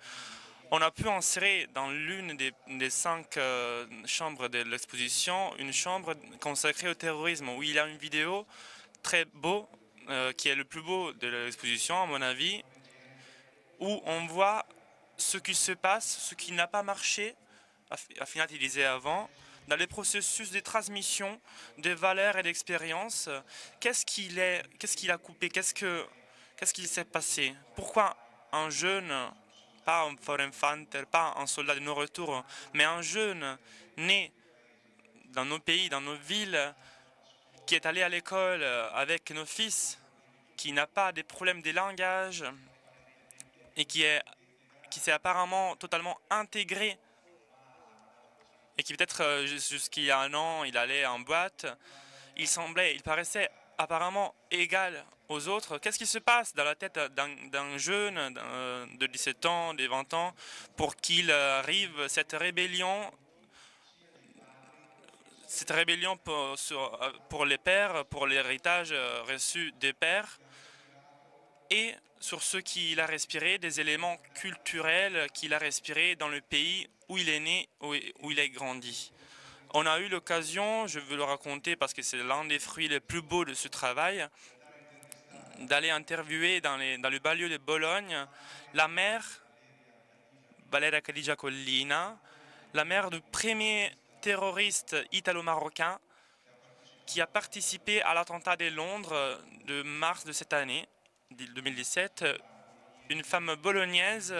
On a pu insérer dans l'une des 5 chambres de l'exposition une chambre consacrée au terrorisme, où il y a une vidéo très beau, qui est le plus beau de l'exposition à mon avis, où on voit ce qui se passe, ce qui n'a pas marché, Affinati disait avant, dans les processus de transmission de valeurs et d'expériences. Qu'est-ce qu'il a coupé, qu'est-ce qu'il s'est passé? Pourquoi un jeune, pas un foreign fighter, pas un soldat de non-retour, mais un jeune né dans nos pays, dans nos villes, qui est allé à l'école avec nos fils, qui n'a pas des problèmes de langage et qui s'est apparemment totalement intégré et qui peut-être jusqu'il y a un an, il allait en boîte, il paraissait apparemment égal aux autres. Qu'est-ce qui se passe dans la tête d'un jeune de 17 ans, de 20 ans, pour qu'il arrive cette rébellion pour les pères, pour l'héritage reçu des pères, et sur ce qu'il a respiré, des éléments culturels qu'il a respirés dans le pays où il est né, où il a grandi. On a eu l'occasion, je veux le raconter parce que c'est l'un des fruits les plus beaux de ce travail, d'aller interviewer dans le banlieue de Bologne la mère, Valeria Cadigia Collina, la mère du premier terroriste italo-marocain qui a participé à l'attentat de Londres de mars de cette année, 2017, une femme bolognaise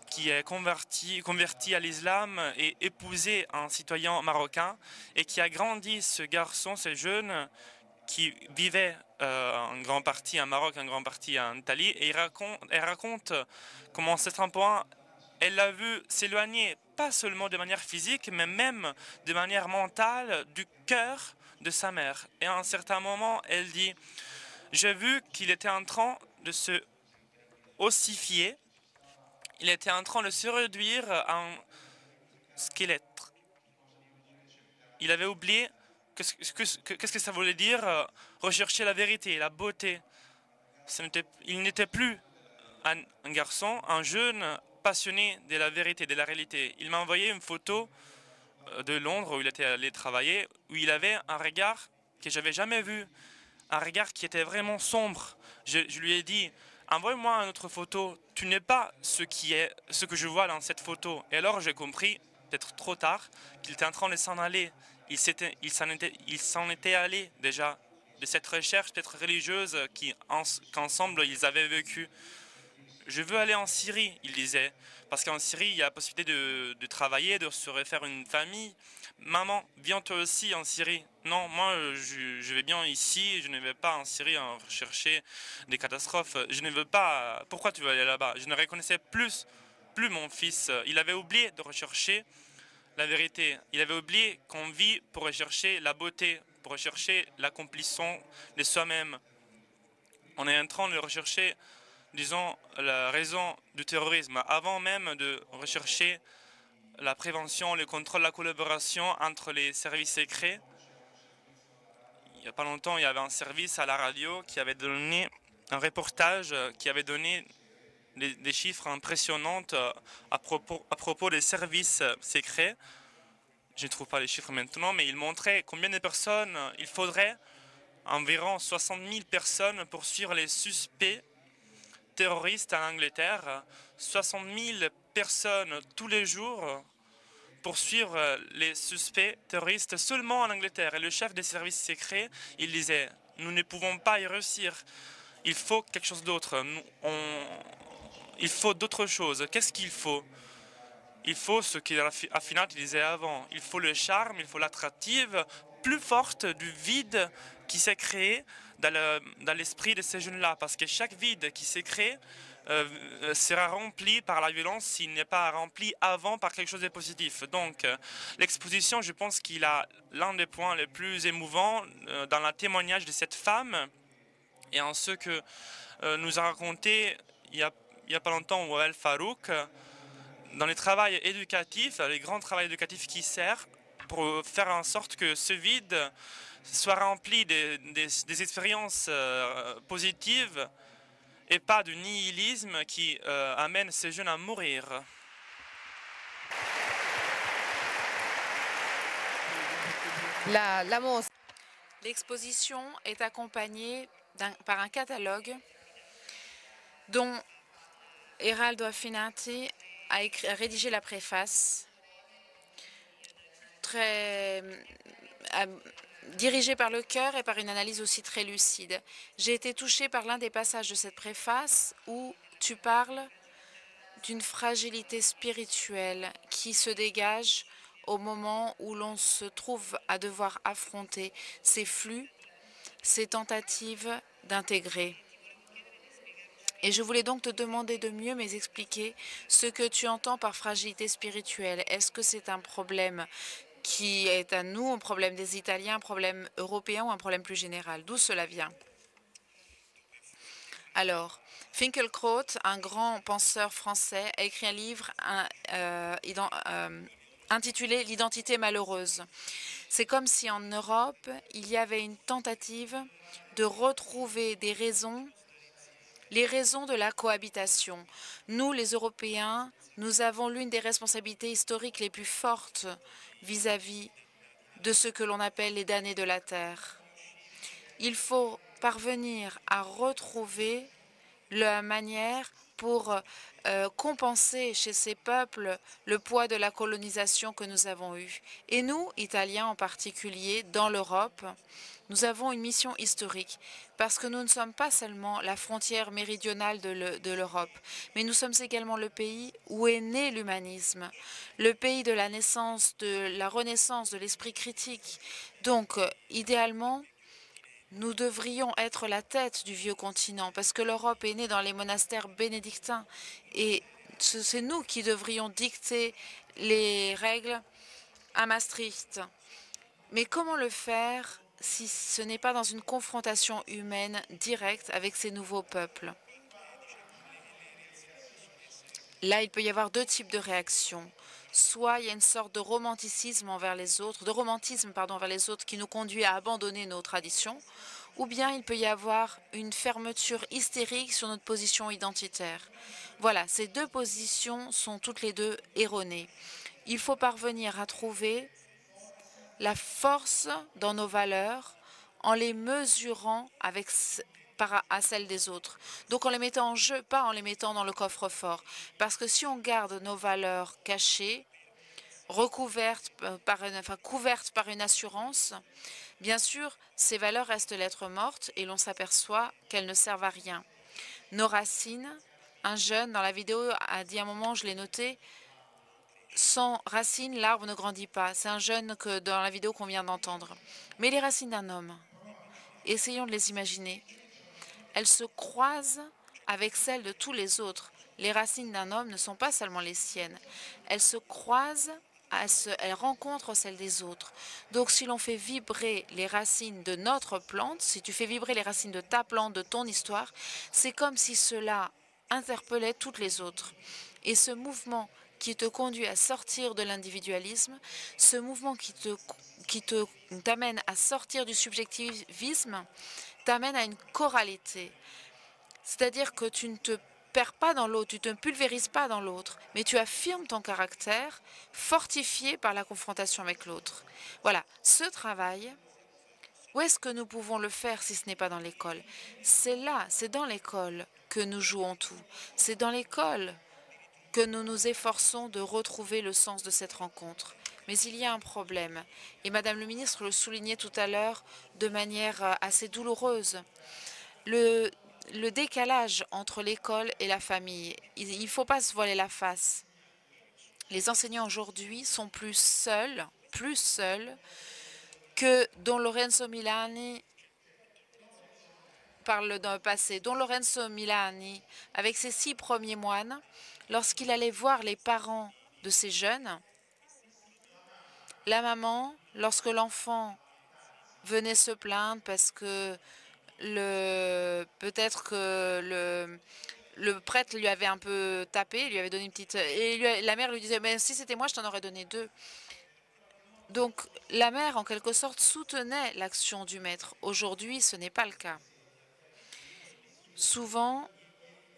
qui est convertie à l'islam et épousé un citoyen marocain et qui a grandi ce garçon, ce jeune qui vivait en grande partie en Maroc, en grande partie en Italie, et elle raconte comment à un certain point elle l'a vu s'éloigner, pas seulement de manière physique, mais même de manière mentale, du cœur de sa mère. Et à un certain moment, elle dit « J'ai vu qu'il était en train de se ossifier, il était en train de se réduire en squelette. Il avait oublié qu'est-ce que ça voulait dire rechercher la vérité, la beauté. Il n'était plus un garçon, un jeune passionné de la vérité, de la réalité. Il m'a envoyé une photo de Londres où il était allé travailler, où il avait un regard que j'avais jamais vu, un regard qui était vraiment sombre. Je lui ai dit, envoie-moi une autre photo, tu n'es pas ce que je vois dans cette photo. Et alors j'ai compris, peut-être trop tard, qu'il était en train de s'en aller. Il s'en était allé déjà de cette recherche peut-être religieuse qu'ensemble ils avaient vécu. Je veux aller en Syrie, il disait, parce qu'en Syrie, il y a la possibilité de travailler, de se refaire une famille. Maman, viens toi aussi en Syrie. Non, moi, je vais bien ici, je ne vais pas en Syrie en chercher des catastrophes. Je ne veux pas. Pourquoi tu veux aller là-bas? Je ne reconnaissais plus mon fils. Il avait oublié de rechercher la vérité. Il avait oublié qu'on vit pour rechercher la beauté, pour rechercher l'accomplissement de soi-même. On est en train de rechercher, disons, la raison du terrorisme, avant même de rechercher la prévention, le contrôle, la collaboration entre les services secrets. Il n'y a pas longtemps, il y avait un service à la radio qui avait donné un reportage qui avait donné des chiffres impressionnants à propos des services secrets. Je ne trouve pas les chiffres maintenant, mais il montrait combien de personnes il faudrait, environ 60 000 personnes pour suivre les suspects terroristes en Angleterre, 60 000 personnes tous les jours pour suivre les suspects terroristes seulement en Angleterre. Et le chef des services secrets, il disait, nous ne pouvons pas y réussir, il faut quelque chose d'autre, il faut d'autres choses. Qu'est-ce qu'il faut? Il faut ce qu'il a final disait avant, il faut le charme, il faut l'attractive plus forte du vide qui s'est créé dans l'esprit de ces jeunes-là. Parce que chaque vide qui s'est créé sera rempli par la violence s'il n'est pas rempli avant par quelque chose de positif. Donc l'exposition, je pense qu'il a l'un des points les plus émouvants dans le témoignage de cette femme et en ce que nous a raconté il y a pas longtemps Wael Farouk dans les travaux éducatifs, les grands travaux éducatifs qui servent pour faire en sorte que ce vide soit rempli des expériences positives et pas du nihilisme qui amène ces jeunes à mourir. L'exposition est accompagnée par un catalogue dont Eraldo Affinati a rédigé la préface, dirigée par le cœur et par une analyse aussi très lucide. J'ai été touchée par l'un des passages de cette préface où tu parles d'une fragilité spirituelle qui se dégage au moment où l'on se trouve à devoir affronter ces flux, ces tentatives d'intégrer. Et je voulais donc te demander de mieux m'expliquer ce que tu entends par fragilité spirituelle. Est-ce que c'est un problème qui est à nous, un problème des Italiens, un problème européen ou un problème plus général? D'où cela vient? Alors, Finkielkraut, un grand penseur français, a écrit un livre intitulé « L'identité malheureuse ». C'est comme si en Europe, il y avait une tentative de retrouver des raisons, les raisons de la cohabitation. Nous, les Européens, nous avons l'une des responsabilités historiques les plus fortes vis-à-vis de ce que l'on appelle les damnés de la terre. Il faut parvenir à retrouver la manière pour compenser chez ces peuples le poids de la colonisation que nous avons eue. Et nous, Italiens en particulier, dans l'Europe, nous avons une mission historique parce que nous ne sommes pas seulement la frontière méridionale de l'Europe, mais nous sommes également le pays où est né l'humanisme, le pays de la naissance, de la renaissance de l'esprit critique. Donc, idéalement, nous devrions être la tête du vieux continent parce que l'Europe est née dans les monastères bénédictins et c'est nous qui devrions dicter les règles à Maastricht. Mais comment le faire si ce n'est pas dans une confrontation humaine directe avec ces nouveaux peuples? Là, il peut y avoir deux types de réactions. Soit il y a une sorte de romanticisme envers les autres, envers les autres qui nous conduit à abandonner nos traditions, ou bien il peut y avoir une fermeture hystérique sur notre position identitaire. Voilà, ces deux positions sont toutes les deux erronées. Il faut parvenir à trouver la force dans nos valeurs en les mesurant à celle des autres. Donc en les mettant en jeu, pas en les mettant dans le coffre-fort. Parce que si on garde nos valeurs cachées, couvertes par une assurance, bien sûr, ces valeurs restent lettres mortes et l'on s'aperçoit qu'elles ne servent à rien. Nos racines, un jeune dans la vidéo a dit à un moment, je l'ai noté, sans racines, l'arbre ne grandit pas. C'est un jeune que dans la vidéo qu'on vient d'entendre. Mais les racines d'un homme, essayons de les imaginer. Elles se croisent avec celles de tous les autres. Les racines d'un homme ne sont pas seulement les siennes. Elles se croisent, elles rencontrent celles des autres. Donc si l'on fait vibrer les racines de notre plante, si tu fais vibrer les racines de ta plante, de ton histoire, c'est comme si cela interpellait toutes les autres. Et ce mouvement qui te conduit à sortir de l'individualisme, ce mouvement qui t'amène à sortir du subjectivisme, t'amène à une choralité. C'est-à-dire que tu ne te perds pas dans l'autre, tu ne te pulvérises pas dans l'autre, mais tu affirmes ton caractère fortifié par la confrontation avec l'autre. Voilà, ce travail, où est-ce que nous pouvons le faire si ce n'est pas dans l'école? C'est là, c'est dans l'école que nous jouons tout. C'est dans l'école que nous nous efforçons de retrouver le sens de cette rencontre. Mais il y a un problème, et Madame le ministre le soulignait tout à l'heure de manière assez douloureuse. Le décalage entre l'école et la famille. Il ne faut pas se voiler la face. Les enseignants aujourd'hui sont plus seuls que Don Lorenzo Milani parle d'un passé. Don Lorenzo Milani, avec ses 6 premiers moines, lorsqu'il allait voir les parents de ces jeunes, la maman, lorsque l'enfant venait se plaindre parce que peut-être que le prêtre lui avait un peu tapé, lui avait donné une petite... Et la mère lui disait, mais si c'était moi, je t'en aurais donné 2. Donc la mère, en quelque sorte, soutenait l'action du maître. Aujourd'hui, ce n'est pas le cas. Souvent,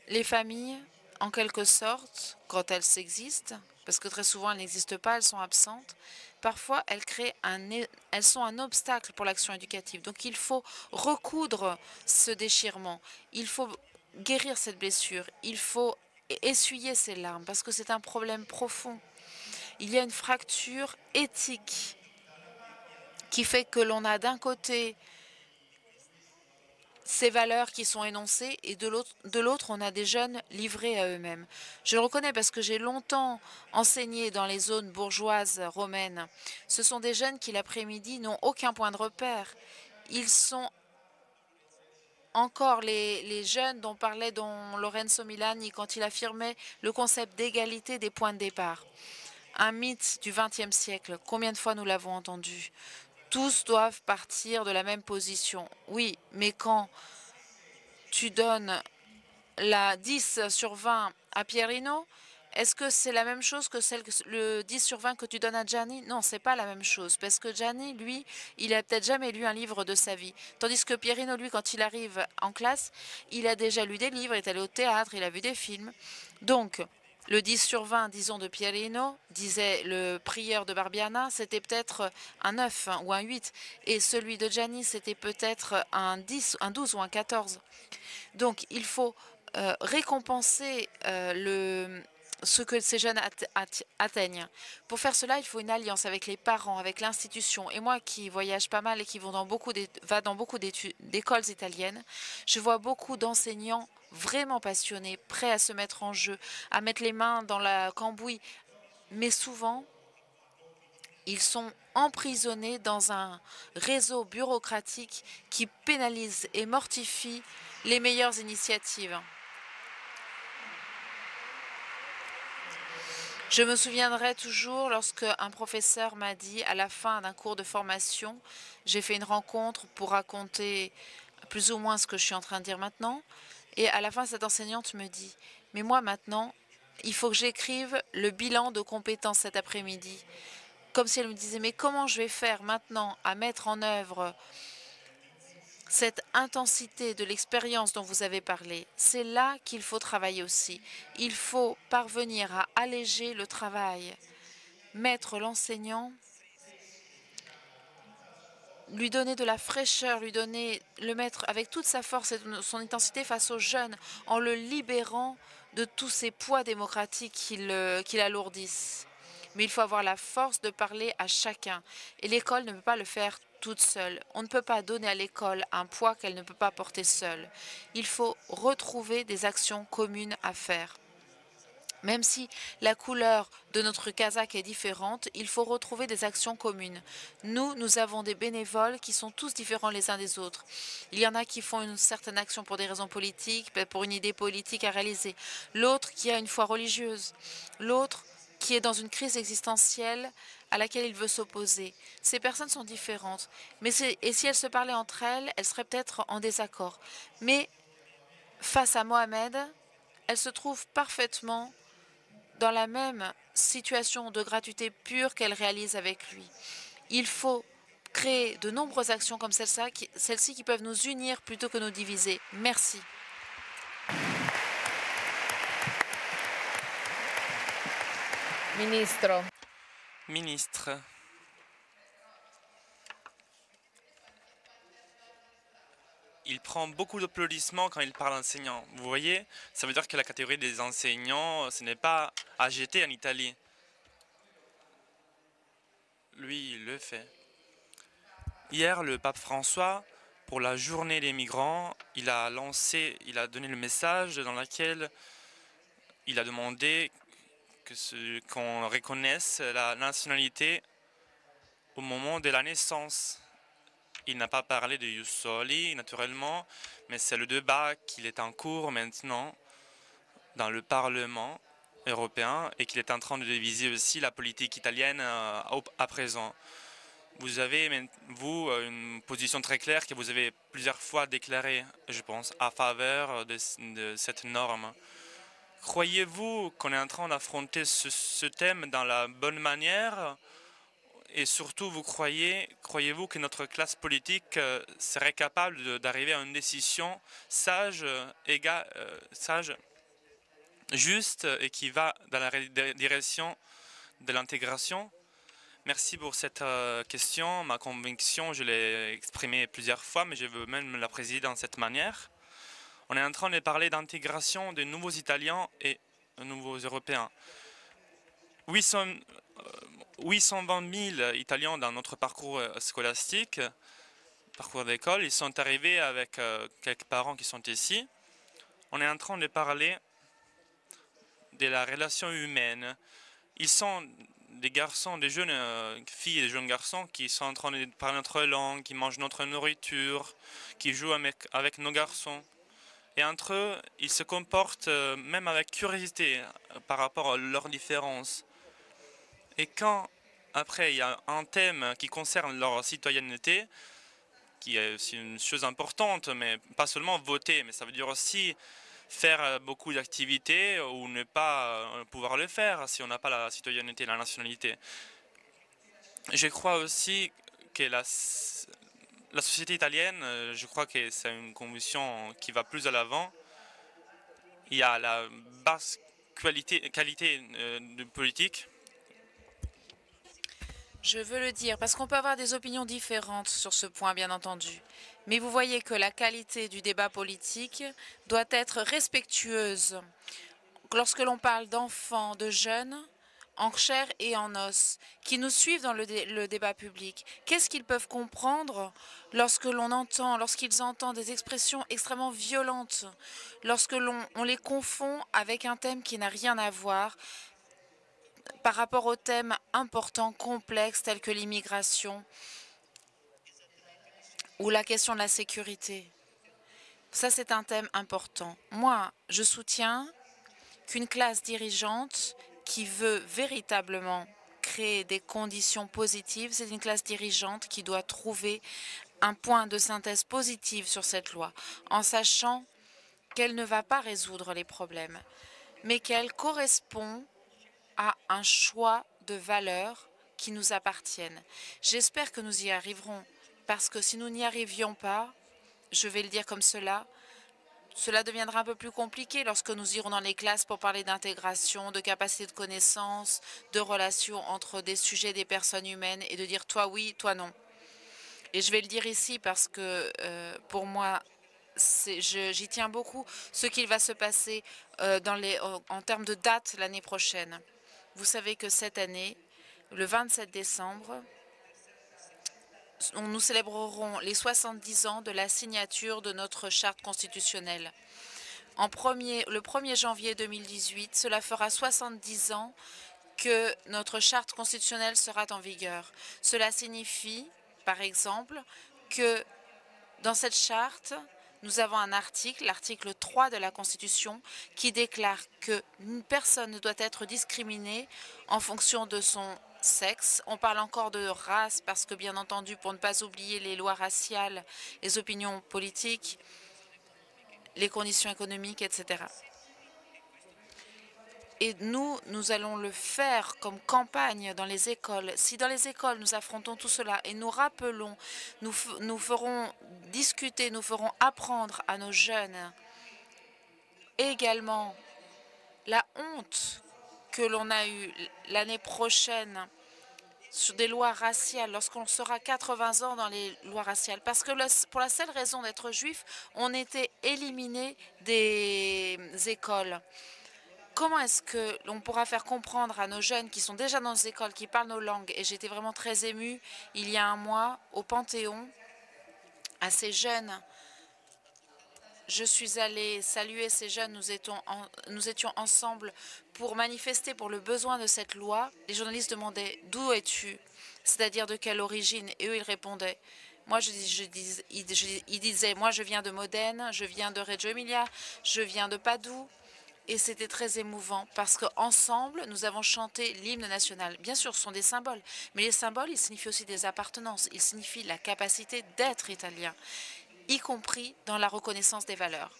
les familles, en quelque sorte, quand elles existent, parce que très souvent elles n'existent pas, elles sont absentes, parfois elles sont un obstacle pour l'action éducative. Donc il faut recoudre ce déchirement, il faut guérir cette blessure, il faut essuyer ces larmes, parce que c'est un problème profond. Il y a une fracture éthique qui fait que l'on a d'un côté ces valeurs qui sont énoncées et de l'autre, on a des jeunes livrés à eux-mêmes. Je le reconnais parce que j'ai longtemps enseigné dans les zones bourgeoises romaines. Ce sont des jeunes qui, l'après-midi, n'ont aucun point de repère. Ils sont encore les jeunes dont parlait Don Lorenzo Milani quand il affirmait le concept d'égalité des points de départ. Un mythe du XXe siècle. Combien de fois nous l'avons entendu? Tous doivent partir de la même position. Oui, mais quand tu donnes la 10 sur 20 à Pierino, est-ce que c'est la même chose que le 10 sur 20 que tu donnes à Gianni? Non, c'est pas la même chose, parce que Gianni, lui, il a peut-être jamais lu un livre de sa vie. Tandis que Pierino, lui, quand il arrive en classe, il a déjà lu des livres, il est allé au théâtre, il a vu des films. Donc, le 10 sur 20, disons, de Pierino, disait le prieur de Barbiana, c'était peut-être un 9 ou un 8. Et celui de Gianni, c'était peut-être un 10, un 12 ou un 14. Donc, il faut récompenser ce que ces jeunes atteignent. Pour faire cela, il faut une alliance avec les parents, avec l'institution. Et moi qui voyage pas mal et qui va dans beaucoup d'écoles italiennes, je vois beaucoup d'enseignants vraiment passionnés, prêts à se mettre en jeu, à mettre les mains dans la cambouis. Mais souvent, ils sont emprisonnés dans un réseau bureaucratique qui pénalise et mortifie les meilleures initiatives. Je me souviendrai toujours lorsque un professeur m'a dit à la fin d'un cours de formation, j'ai fait une rencontre pour raconter plus ou moins ce que je suis en train de dire maintenant, et à la fin cette enseignante me dit, mais moi maintenant, il faut que j'écrive le bilan de compétences cet après-midi. Comme si elle me disait, mais comment je vais faire maintenant à mettre en œuvre cette intensité de l'expérience dont vous avez parlé? C'est là qu'il faut travailler aussi. Il faut parvenir à alléger le travail, mettre l'enseignant lui donner de la fraîcheur, le mettre avec toute sa force et son intensité face aux jeunes, en le libérant de tous ces poids démocratiques qui l'alourdissent. Mais il faut avoir la force de parler à chacun. Et l'école ne peut pas le faire toute seule. On ne peut pas donner à l'école un poids qu'elle ne peut pas porter seule. Il faut retrouver des actions communes à faire. Même si la couleur de notre casaque est différente, il faut retrouver des actions communes. Nous avons des bénévoles qui sont tous différents les uns des autres. Il y en a qui font une certaine action pour des raisons politiques, pour une idée politique à réaliser. L'autre qui a une foi religieuse. L'autre qui est dans une crise existentielle à laquelle il veut s'opposer. Ces personnes sont différentes. Et si elles se parlaient entre elles, elles seraient peut-être en désaccord. Mais face à Mohamed, elles se trouvent parfaitement dans la même situation de gratuité pure qu'elle réalise avec lui. Il faut créer de nombreuses actions comme celle-ci qui peuvent nous unir plutôt que nous diviser. Merci. Ministro. Ministre, il prend beaucoup d'applaudissements quand il parle enseignant. Vous voyez, ça veut dire que la catégorie des enseignants, ce n'est pas AGT en Italie. Lui, il le fait. Hier, le pape François, pour la journée des migrants, il a donné le message dans lequel il a demandé qu'on reconnaisse la nationalité au moment de la naissance. Il n'a pas parlé de Ius Soli, naturellement, mais c'est le débat qu'il est en cours maintenant dans le Parlement européen et qu'il est en train de diviser aussi la politique italienne à présent. Vous avez, vous, une position très claire que vous avez plusieurs fois déclarée, je pense, à faveur de cette norme. Croyez-vous qu'on est en train d'affronter ce thème dans la bonne manière? Et surtout, croyez-vous que notre classe politique serait capable d'arriver à une décision sage, sage, juste et qui va dans la direction de l'intégration? Merci pour cette question. Ma conviction, je l'ai exprimée plusieurs fois, mais je veux même la préciser de cette manière. On est en train de parler d'intégration de nouveaux Italiens et de nouveaux Européens. 820 000 Italiens dans notre parcours scolastique, parcours d'école, ils sont arrivés avec quelques parents qui sont ici. On est en train de parler de la relation humaine. Ils sont des garçons, des jeunes filles et des jeunes garçons qui sont en train de parler notre langue, qui mangent notre nourriture, qui jouent avec nos garçons. Et entre eux, ils se comportent même avec curiosité par rapport à leurs différences. Et quand, après, il y a un thème qui concerne leur citoyenneté, qui est aussi une chose importante, mais pas seulement voter, mais ça veut dire aussi faire beaucoup d'activités ou ne pas pouvoir le faire si on n'a pas la citoyenneté, la nationalité. Je crois aussi que la société italienne, je crois que c'est une conviction qui va plus à l'avant. Il y a la basse qualité de politique. Je veux le dire parce qu'on peut avoir des opinions différentes sur ce point, bien entendu. Mais vous voyez que la qualité du débat politique doit être respectueuse. Lorsque l'on parle d'enfants, de jeunes, en chair et en os, qui nous suivent dans le débat public, qu'est-ce qu'ils peuvent comprendre lorsqu'ils entendent des expressions extrêmement violentes, lorsque on les confond avec un thème qui n'a rien à voir par rapport aux thèmes importants, complexes, tels que l'immigration ou la question de la sécurité. Ça, c'est un thème important. Moi, je soutiens qu'une classe dirigeante qui veut véritablement créer des conditions positives, c'est une classe dirigeante qui doit trouver un point de synthèse positive sur cette loi, en sachant qu'elle ne va pas résoudre les problèmes, mais qu'elle correspond à un choix de valeurs qui nous appartiennent. J'espère que nous y arriverons, parce que si nous n'y arrivions pas, je vais le dire comme cela deviendra un peu plus compliqué lorsque nous irons dans les classes pour parler d'intégration, de capacité de connaissance, de relations entre des sujets, des personnes humaines, et de dire toi oui, toi non. Et je vais le dire ici parce que pour moi, j'y tiens beaucoup, ce qu'il va se passer en termes de date l'année prochaine. Vous savez que cette année, le 27 décembre, nous célébrerons les 70 ans de la signature de notre charte constitutionnelle. Le 1er janvier 2018, cela fera 70 ans que notre charte constitutionnelle sera en vigueur. Cela signifie, par exemple, que dans cette charte, nous avons un article, l'article 3 de la Constitution, qui déclare qu'une personne ne doit être discriminée en fonction de son sexe. On parle encore de race parce que, bien entendu, pour ne pas oublier les lois raciales, les opinions politiques, les conditions économiques, etc. Et nous allons le faire comme campagne dans les écoles. Si dans les écoles, nous affrontons tout cela et nous rappelons, nous ferons discuter, nous ferons apprendre à nos jeunes également la honte que l'on a eue l'année prochaine sur des lois raciales, lorsqu'on sera 80 ans dans les lois raciales. Parce que pour la seule raison d'être juif, on était éliminé des écoles. Comment est-ce que l'on pourra faire comprendre à nos jeunes qui sont déjà dans nos écoles, qui parlent nos langues, et j'étais vraiment très émue il y a un mois au Panthéon, à ces jeunes, je suis allée saluer ces jeunes, nous étions ensemble pour manifester pour le besoin de cette loi. Les journalistes demandaient « D'où es-tu » c'est-à-dire de quelle origine, et eux ils répondaient. Moi, ils disaient « Moi, je viens de Modène, je viens de Reggio Emilia, je viens de Padoue ». Et c'était très émouvant parce qu'ensemble, nous avons chanté l'hymne national. Bien sûr, ce sont des symboles, mais les symboles, ils signifient aussi des appartenances. Ils signifient la capacité d'être italien, y compris dans la reconnaissance des valeurs.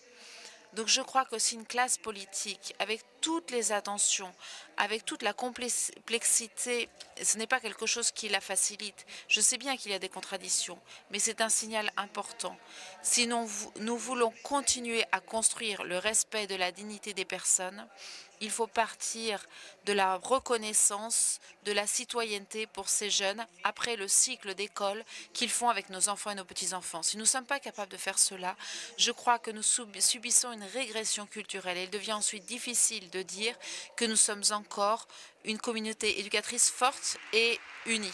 Donc je crois que si une classe politique, avec toutes les attentions, avec toute la complexité, ce n'est pas quelque chose qui la facilite. Je sais bien qu'il y a des contradictions, mais c'est un signal important. Sinon, nous voulons continuer à construire le respect de la dignité des personnes. Il faut partir de la reconnaissance, de la citoyenneté pour ces jeunes après le cycle d'école qu'ils font avec nos enfants et nos petits-enfants. Si nous ne sommes pas capables de faire cela, je crois que nous subissons une régression culturelle et il devient ensuite difficile de dire que nous sommes encore une communauté éducatrice forte et unie.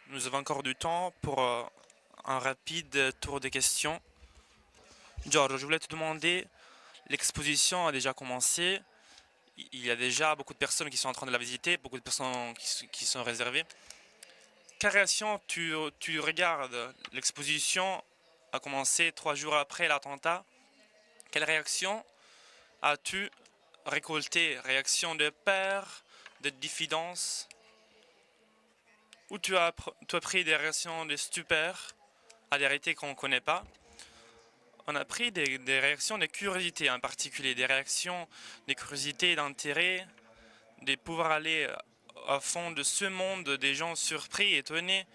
Nous avons encore du temps pour un rapide tour de questions. Giorgio, je voulais te demander, l'exposition a déjà commencé. Il y a déjà beaucoup de personnes qui sont en train de la visiter, beaucoup de personnes qui sont réservées. Quelle réaction tu regardes? L'exposition a commencé 3 jours après l'attentat. Quelle réaction as-tu récolté? Réaction de peur, de diffidence? Ou tu as pris des réactions de stupeur à des réalités qu'on ne connaît pas? On a pris des réactions de curiosité en particulier, des réactions de curiosité et d'intérêt, de pouvoir aller au fond de ce monde, des gens surpris, étonnés,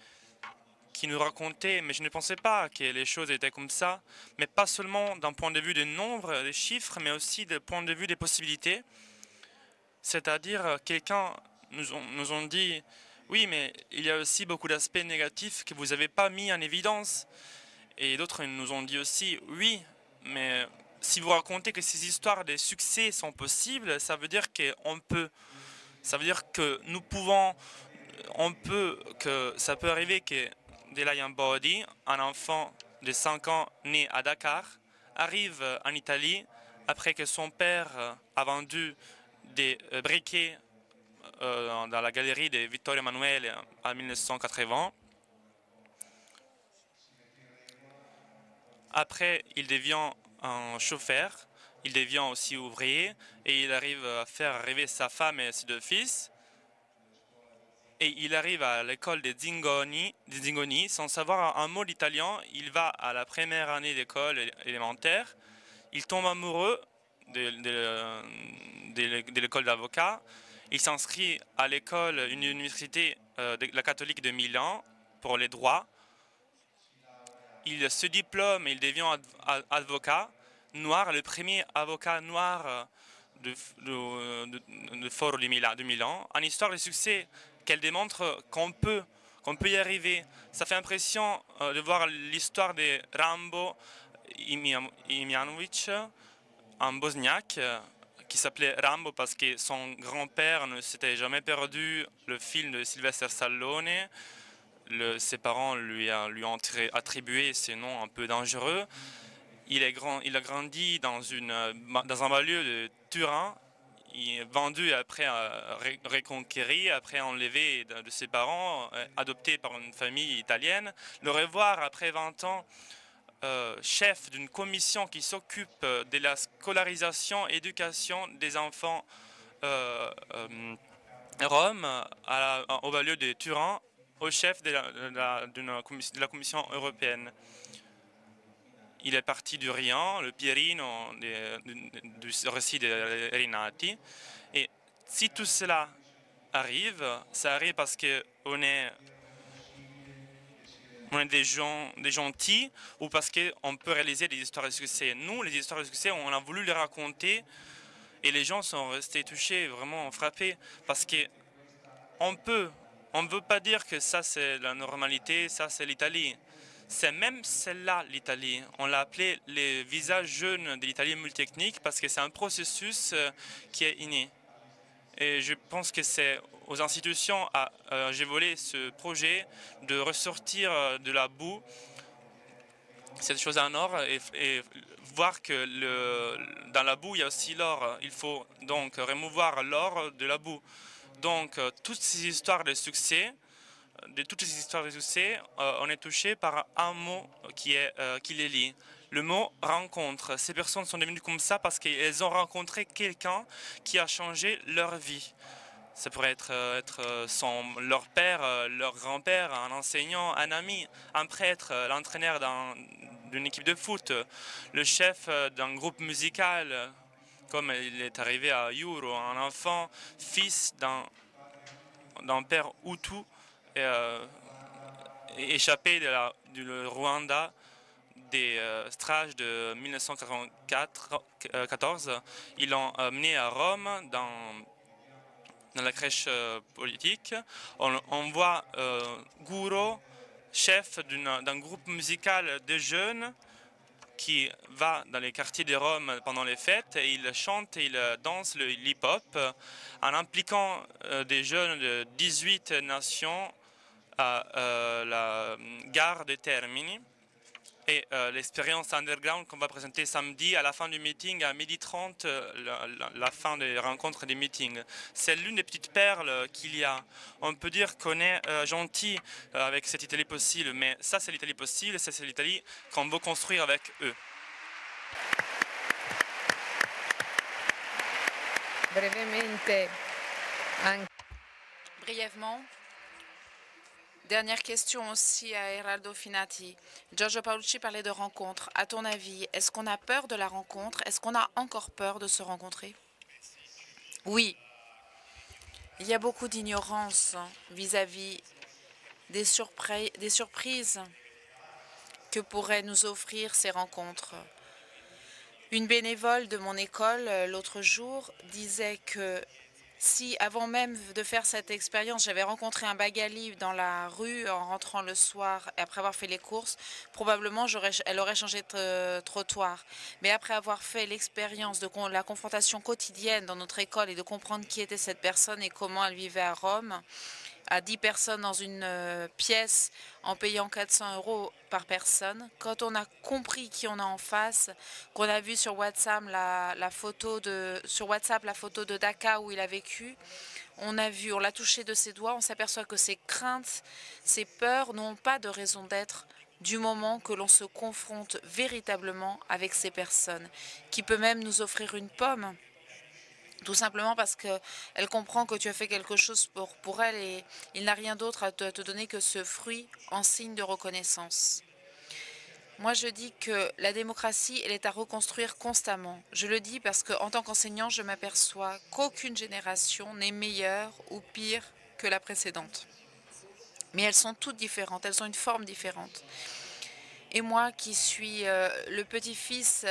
qui nous racontaient, mais je ne pensais pas que les choses étaient comme ça, mais pas seulement d'un point de vue des nombres, des chiffres, mais aussi du point de vue des possibilités. C'est-à-dire, quelqu'un nous ont dit, oui, mais il y a aussi beaucoup d'aspects négatifs que vous n'avez pas mis en évidence. Et d'autres nous ont dit aussi, oui, mais si vous racontez que ces histoires de succès sont possibles, ça veut dire qu'on peut, ça veut dire que nous pouvons, que ça peut arriver que Delayan Bodi, un enfant de 5 ans né à Dakar, arrive en Italie après que son père a vendu des briquets dans la galerie de Vittorio Emanuele en 1980. Après, il devient un chauffeur, il devient aussi ouvrier et il arrive à faire arriver sa femme et ses 2 fils. Et il arrive à l'école des Zingoni sans savoir un mot d'italien. Il va à la première année d'école élémentaire. Il tombe amoureux de l'école d'avocat. Il s'inscrit à l'école, une université de la catholique de Milan pour les droits. Il se diplôme et il devient avocat noir, le premier avocat noir de Foro de Milan, une histoire de succès qu'elle démontre qu'on peut y arriver. Ça fait impression de voir l'histoire de Rambo Imjanovic, un bosniaque qui s'appelait Rambo parce que son grand-père ne s'était jamais perdu le film de Sylvester Stallone. Ses parents lui ont attribué ces noms un peu dangereux. Il a grandi dans un banlieue de Turin. Il est vendu après reconquéri, après enlevé de ses parents, adopté par une famille italienne. Le revoir après 20 ans, chef d'une commission qui s'occupe de la scolarisation et éducation des enfants roms au banlieue de Turin, au chef de la Commission européenne. Il est parti du rien, le Pierino du récit de Rinati. Et si tout cela arrive, ça arrive parce qu'on est des gentils ou parce qu'on peut réaliser des histoires de succès. Nous, les histoires de succès, on a voulu les raconter et les gens sont restés touchés, vraiment frappés, parce qu'on ne veut pas dire que ça c'est la normalité, ça c'est l'Italie. C'est même celle-là, l'Italie. On l'a appelé les visages jeunes de l'Italie multithnique parce que c'est un processus qui est inné. Et je pense que c'est aux institutions j'ai volé ce projet de ressortir de la boue cette chose en or et voir que dans la boue il y a aussi l'or. Il faut donc remouvoir l'or de la boue. Donc toutes ces histoires de succès, on est touché par un mot qui les lie. Le mot rencontre. Ces personnes sont devenues comme ça parce qu'elles ont rencontré quelqu'un qui a changé leur vie. Ça pourrait être leur père, leur grand-père, un enseignant, un ami, un prêtre, l'entraîneur d'une équipe de foot, le chef d'un groupe musical, comme il est arrivé à Euro, un enfant, fils d'un père Hutu, échappé du Rwanda des strages de 1914. Ils l'ont amené à Rome dans la crèche politique. On voit Guro, chef d'un groupe musical de jeunes qui va dans les quartiers de Rome pendant les fêtes et il chante et il danse le hip-hop en impliquant des jeunes de 18 nations à la gare de Termini. Et l'expérience underground qu'on va présenter samedi à la fin du meeting à 12h30, la fin des rencontres des meetings. C'est l'une des petites perles qu'il y a. On peut dire qu'on est gentil avec cette Italie possible, mais ça c'est l'Italie possible, ça c'est l'Italie qu'on veut construire avec eux. Brièvement, dernière question aussi à Eraldo Finati. Giorgio Paolucci parlait de rencontre. À ton avis, est-ce qu'on a peur de la rencontre? Est-ce qu'on a encore peur de se rencontrer? Oui. Il y a beaucoup d'ignorance vis-à-vis des surprises que pourraient nous offrir ces rencontres. Une bénévole de mon école, l'autre jour, disait que si, avant même de faire cette expérience, j'avais rencontré un bagali dans la rue en rentrant le soir et après avoir fait les courses, probablement elle aurait changé de trottoir. Mais après avoir fait l'expérience de la confrontation quotidienne dans notre école et de comprendre qui était cette personne et comment elle vivait à Rome, à 10 personnes dans une pièce en payant 400 € par personne. Quand on a compris qui on a en face, qu'on a vu sur WhatsApp la photo de Dhaka où il a vécu, on l'a touché de ses doigts, on s'aperçoit que ses craintes, ses peurs n'ont pas de raison d'être du moment que l'on se confronte véritablement avec ces personnes, qui peut même nous offrir une pomme. Tout simplement parce qu'elle comprend que tu as fait quelque chose pour elle et il n'a rien d'autre à te donner que ce fruit en signe de reconnaissance. Moi, je dis que la démocratie, elle est à reconstruire constamment. Je le dis parce qu'en tant qu'enseignant, je m'aperçois qu'aucune génération n'est meilleure ou pire que la précédente. Mais elles sont toutes différentes, elles ont une forme différente. Et moi qui suis le petit-fils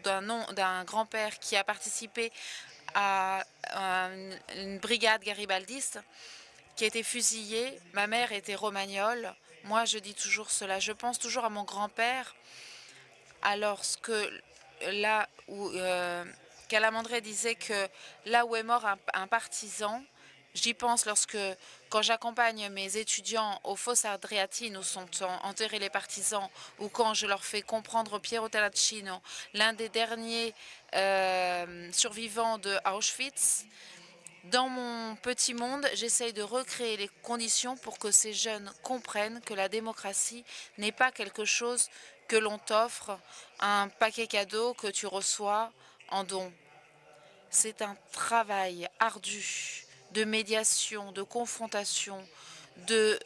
d'un grand-père qui a participé à une brigade garibaldiste, qui a été fusillé, ma mère était romagnole. Moi, je dis toujours cela. Je pense toujours à mon grand-père, alors que là où Calamandré disait que là où est mort un partisan, j'y pense quand j'accompagne mes étudiants aux fosses Adriatine où sont enterrés les partisans, ou quand je leur fais comprendre Piero Terracino, l'un des derniers survivants de Auschwitz. Dans mon petit monde, j'essaye de recréer les conditions pour que ces jeunes comprennent que la démocratie n'est pas quelque chose que l'on t'offre, un paquet cadeau que tu reçois en don. C'est un travail ardu de médiation, de confrontation, de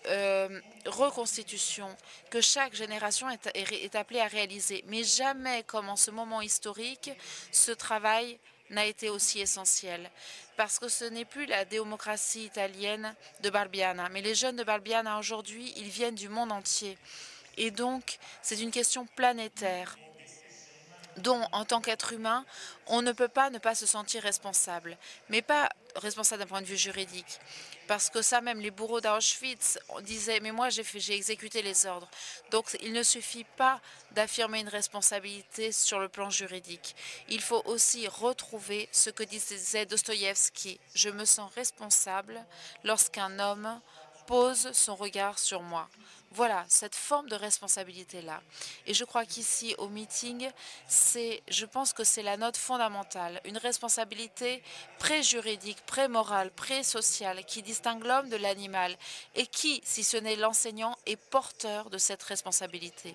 reconstitution que chaque génération est appelée à réaliser. Mais jamais, comme en ce moment historique, ce travail n'a été aussi essentiel. Parce que ce n'est plus la démocratie italienne de Barbiana. Mais les jeunes de Barbiana aujourd'hui, ils viennent du monde entier. Et donc, c'est une question planétaire dont, en tant qu'être humain, on ne peut pas ne pas se sentir responsable. Mais pas responsable d'un point de vue juridique. Parce que ça, même les bourreaux d'Auschwitz disaient « mais moi, j'ai exécuté les ordres ». Donc, il ne suffit pas d'affirmer une responsabilité sur le plan juridique. Il faut aussi retrouver ce que disait Dostoïevski. « Je me sens responsable lorsqu'un homme pose son regard sur moi ». Voilà, cette forme de responsabilité-là. Et je crois qu'ici, au meeting, je pense que c'est la note fondamentale, une responsabilité pré-juridique, pré-morale, pré-sociale, qui distingue l'homme de l'animal et qui, si ce n'est l'enseignant, est porteur de cette responsabilité.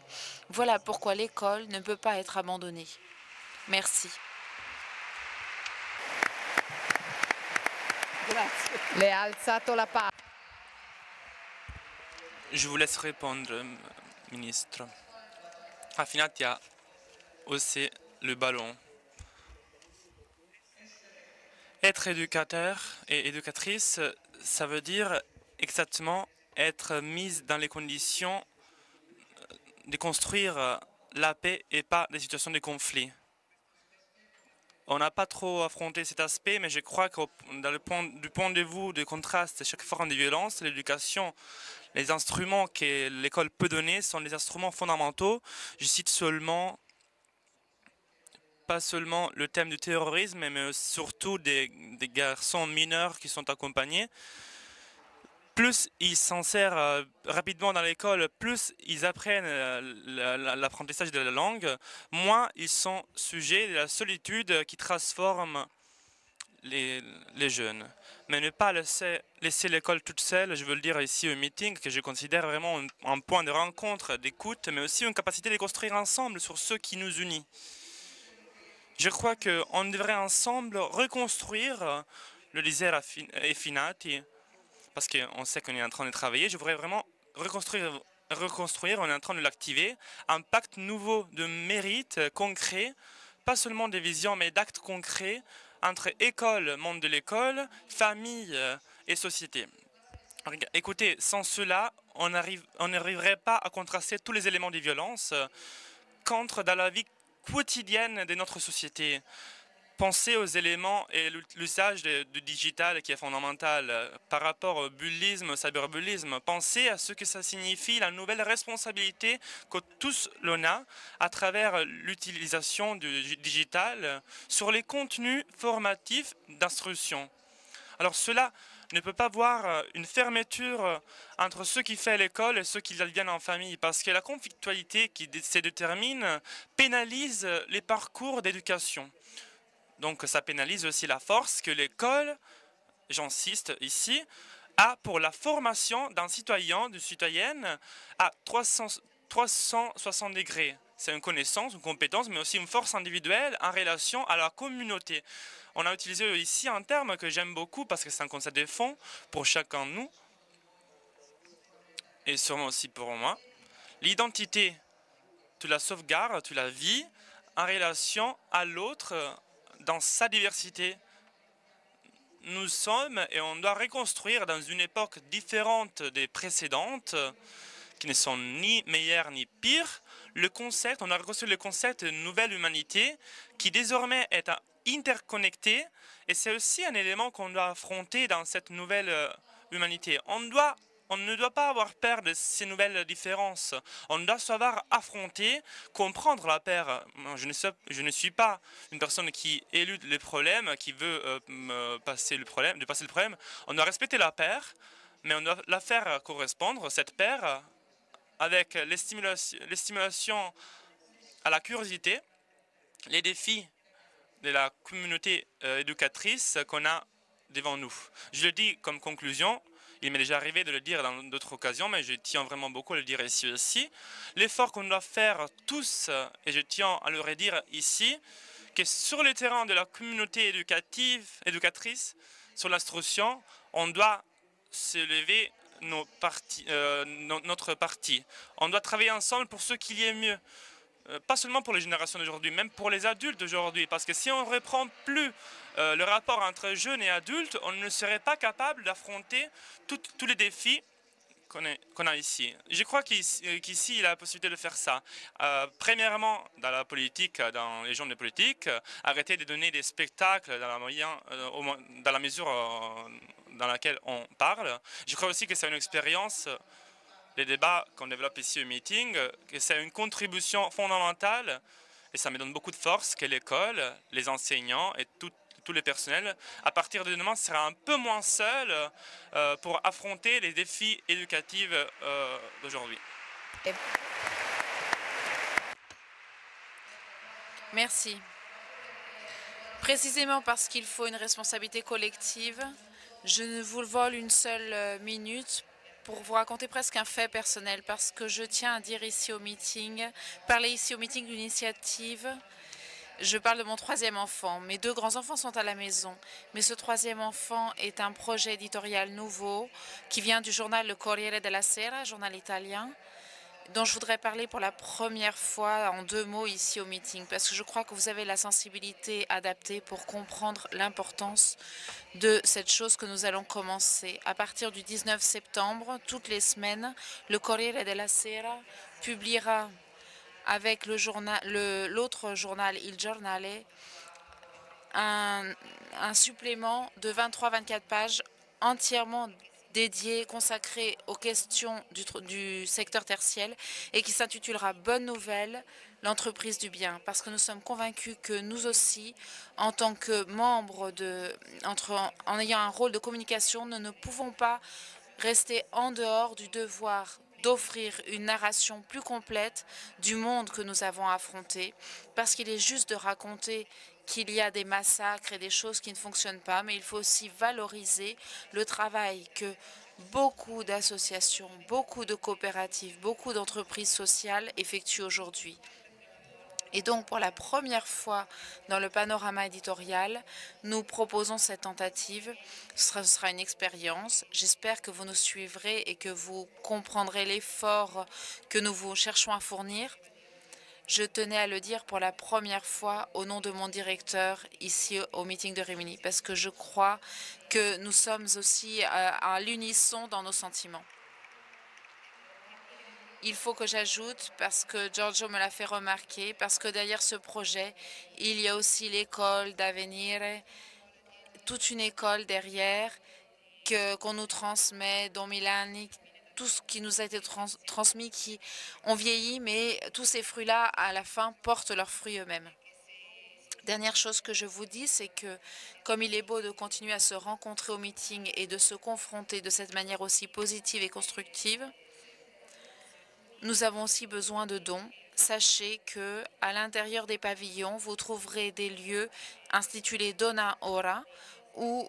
Voilà pourquoi l'école ne peut pas être abandonnée. Merci. Le ha alzato la palla. Je vous laisse répondre, ministre. Affinati a haussé le ballon. Être éducateur et éducatrice, ça veut dire exactement être mise dans les conditions de construire la paix et pas des situations de conflit. On n'a pas trop affronté cet aspect, mais je crois que du point de vue du contraste, chaque forme de violence, l'éducation, les instruments que l'école peut donner sont des instruments fondamentaux. Je cite pas seulement le thème du terrorisme, mais surtout des garçons mineurs qui sont accompagnés. Plus ils s'insèrent rapidement dans l'école, plus ils apprennent l'apprentissage de la langue, moins ils sont sujets à la solitude qui transforme les jeunes. Mais ne pas laisser l'école toute seule, je veux le dire ici au meeting, que je considère vraiment un point de rencontre, d'écoute, mais aussi une capacité de construire ensemble sur ce qui nous unit. Je crois qu'on devrait ensemble reconstruire, le disait Effinati, parce qu'on sait qu'on est en train de travailler, je voudrais vraiment reconstruire, on est en train de l'activer, un pacte nouveau de mérite concret, pas seulement des visions, mais d'actes concrets entre école, monde de l'école, famille et société. Écoutez, sans cela, on n'arriverait pas à contraster tous les éléments de violence contre dans la vie quotidienne de notre société. Pensez aux éléments et l'usage du digital qui est fondamental par rapport au bullisme, au cyberbullisme. Pensez à ce que ça signifie, la nouvelle responsabilité que tous l'on a à travers l'utilisation du digital sur les contenus formatifs d'instruction. Alors cela ne peut pas voir une fermeture entre ce qui fait l'école et ce qui adviennent en famille, parce que la conflictualité qui se détermine pénalise les parcours d'éducation. Donc ça pénalise aussi la force que l'école, j'insiste ici, a pour la formation d'un citoyen, d'une citoyenne à 360 degrés. C'est une connaissance, une compétence, mais aussi une force individuelle en relation à la communauté. On a utilisé ici un terme que j'aime beaucoup parce que c'est un concept de fond pour chacun de nous, et sûrement aussi pour moi. L'identité, tu la sauvegardes, tu la vis en relation à l'autre, dans sa diversité. Nous sommes et on doit reconstruire dans une époque différente des précédentes, qui ne sont ni meilleures ni pires. le concept, on a reconstruit le concept de nouvelle humanité qui désormais est interconnectée, et c'est aussi un élément qu'on doit affronter dans cette nouvelle humanité. On ne doit pas avoir peur de ces nouvelles différences. On doit savoir affronter, comprendre la peur. Je ne suis pas une personne qui élude les problèmes, qui veut passer le problème. On doit respecter la peur, mais on doit la faire correspondre, cette peur, avec les stimulations à la curiosité, les défis de la communauté éducatrice qu'on a devant nous. Je le dis comme conclusion. Il m'est déjà arrivé de le dire dans d'autres occasions, mais je tiens vraiment beaucoup à le dire ici aussi. L'effort qu'on doit faire tous, et je tiens à le redire ici, que sur le terrain de la communauté éducatrice, sur l'instruction, on doit se lever notre parti. On doit travailler ensemble pour ce qu'il y ait mieux. Pas seulement pour les générations d'aujourd'hui, même pour les adultes d'aujourd'hui. Parce que si on ne reprend plus le rapport entre jeunes et adultes, on ne serait pas capable d'affronter tous les défis qu'on a ici. Je crois qu'ici, il y a la possibilité de faire ça. Premièrement, dans la politique, dans les gens de politique, arrêter de donner des spectacles dans la mesure dans laquelle on parle. Je crois aussi que c'est une expérience, les débats qu'on développe ici au meeting, que c'est une contribution fondamentale, et ça me donne beaucoup de force, que l'école, les enseignants et tous les personnels, à partir de demain, sera un peu moins seul pour affronter les défis éducatifs d'aujourd'hui. Merci. Précisément parce qu'il faut une responsabilité collective, je ne vous vole une seule minute pour vous raconter presque un fait personnel, parce que je tiens à dire ici au meeting, parler ici au meeting d'une initiative. Je parle de mon troisième enfant. Mes deux grands-enfants sont à la maison, mais ce troisième enfant est un projet éditorial nouveau qui vient du journal Le Corriere della Sera, journal italien, dont je voudrais parler pour la première fois en 2 mots ici au meeting, parce que je crois que vous avez la sensibilité adaptée pour comprendre l'importance de cette chose que nous allons commencer. À partir du 19 septembre, toutes les semaines, le Corriere della Sera publiera avec l'autre journal, Il Giornale, un supplément de 23-24 pages entièrement dédié, consacré aux questions du secteur tertiaire et qui s'intitulera « Bonne nouvelle, l'entreprise du bien ». Parce que nous sommes convaincus que nous aussi, en tant que membres, en ayant un rôle de communication, nous ne pouvons pas rester en dehors du devoir d'offrir une narration plus complète du monde que nous avons affronté, parce qu'il est juste de raconter qu'il y a des massacres et des choses qui ne fonctionnent pas, mais il faut aussi valoriser le travail que beaucoup d'associations, beaucoup de coopératives, beaucoup d'entreprises sociales effectuent aujourd'hui. Et donc, pour la première fois dans le panorama éditorial, nous proposons cette tentative. Ce sera une expérience. J'espère que vous nous suivrez et que vous comprendrez l'effort que nous vous cherchons à fournir. Je tenais à le dire pour la première fois au nom de mon directeur ici au meeting de Rimini, parce que je crois que nous sommes aussi à l'unisson dans nos sentiments. Il faut que j'ajoute, parce que Giorgio me l'a fait remarquer, parce que derrière ce projet, il y a aussi l'école d'Avenir, toute une école derrière qu'on nous transmet, dont Milani, tout ce qui nous a été transmis, qui ont vieilli, mais tous ces fruits-là, à la fin, portent leurs fruits eux-mêmes. Dernière chose que je vous dis, c'est que comme il est beau de continuer à se rencontrer au meeting et de se confronter de cette manière aussi positive et constructive, nous avons aussi besoin de dons. Sachez que à l'intérieur des pavillons, vous trouverez des lieux intitulés Dona Ora où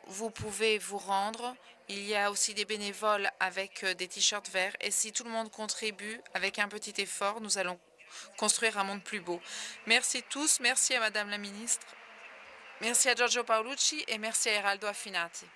vous pouvez vous rendre. Il y a aussi des bénévoles avec des t-shirts verts. Et si tout le monde contribue avec un petit effort, nous allons construire un monde plus beau. Merci tous. Merci à Madame la Ministre. Merci à Giorgio Paolucci et merci à Eraldo Affinati.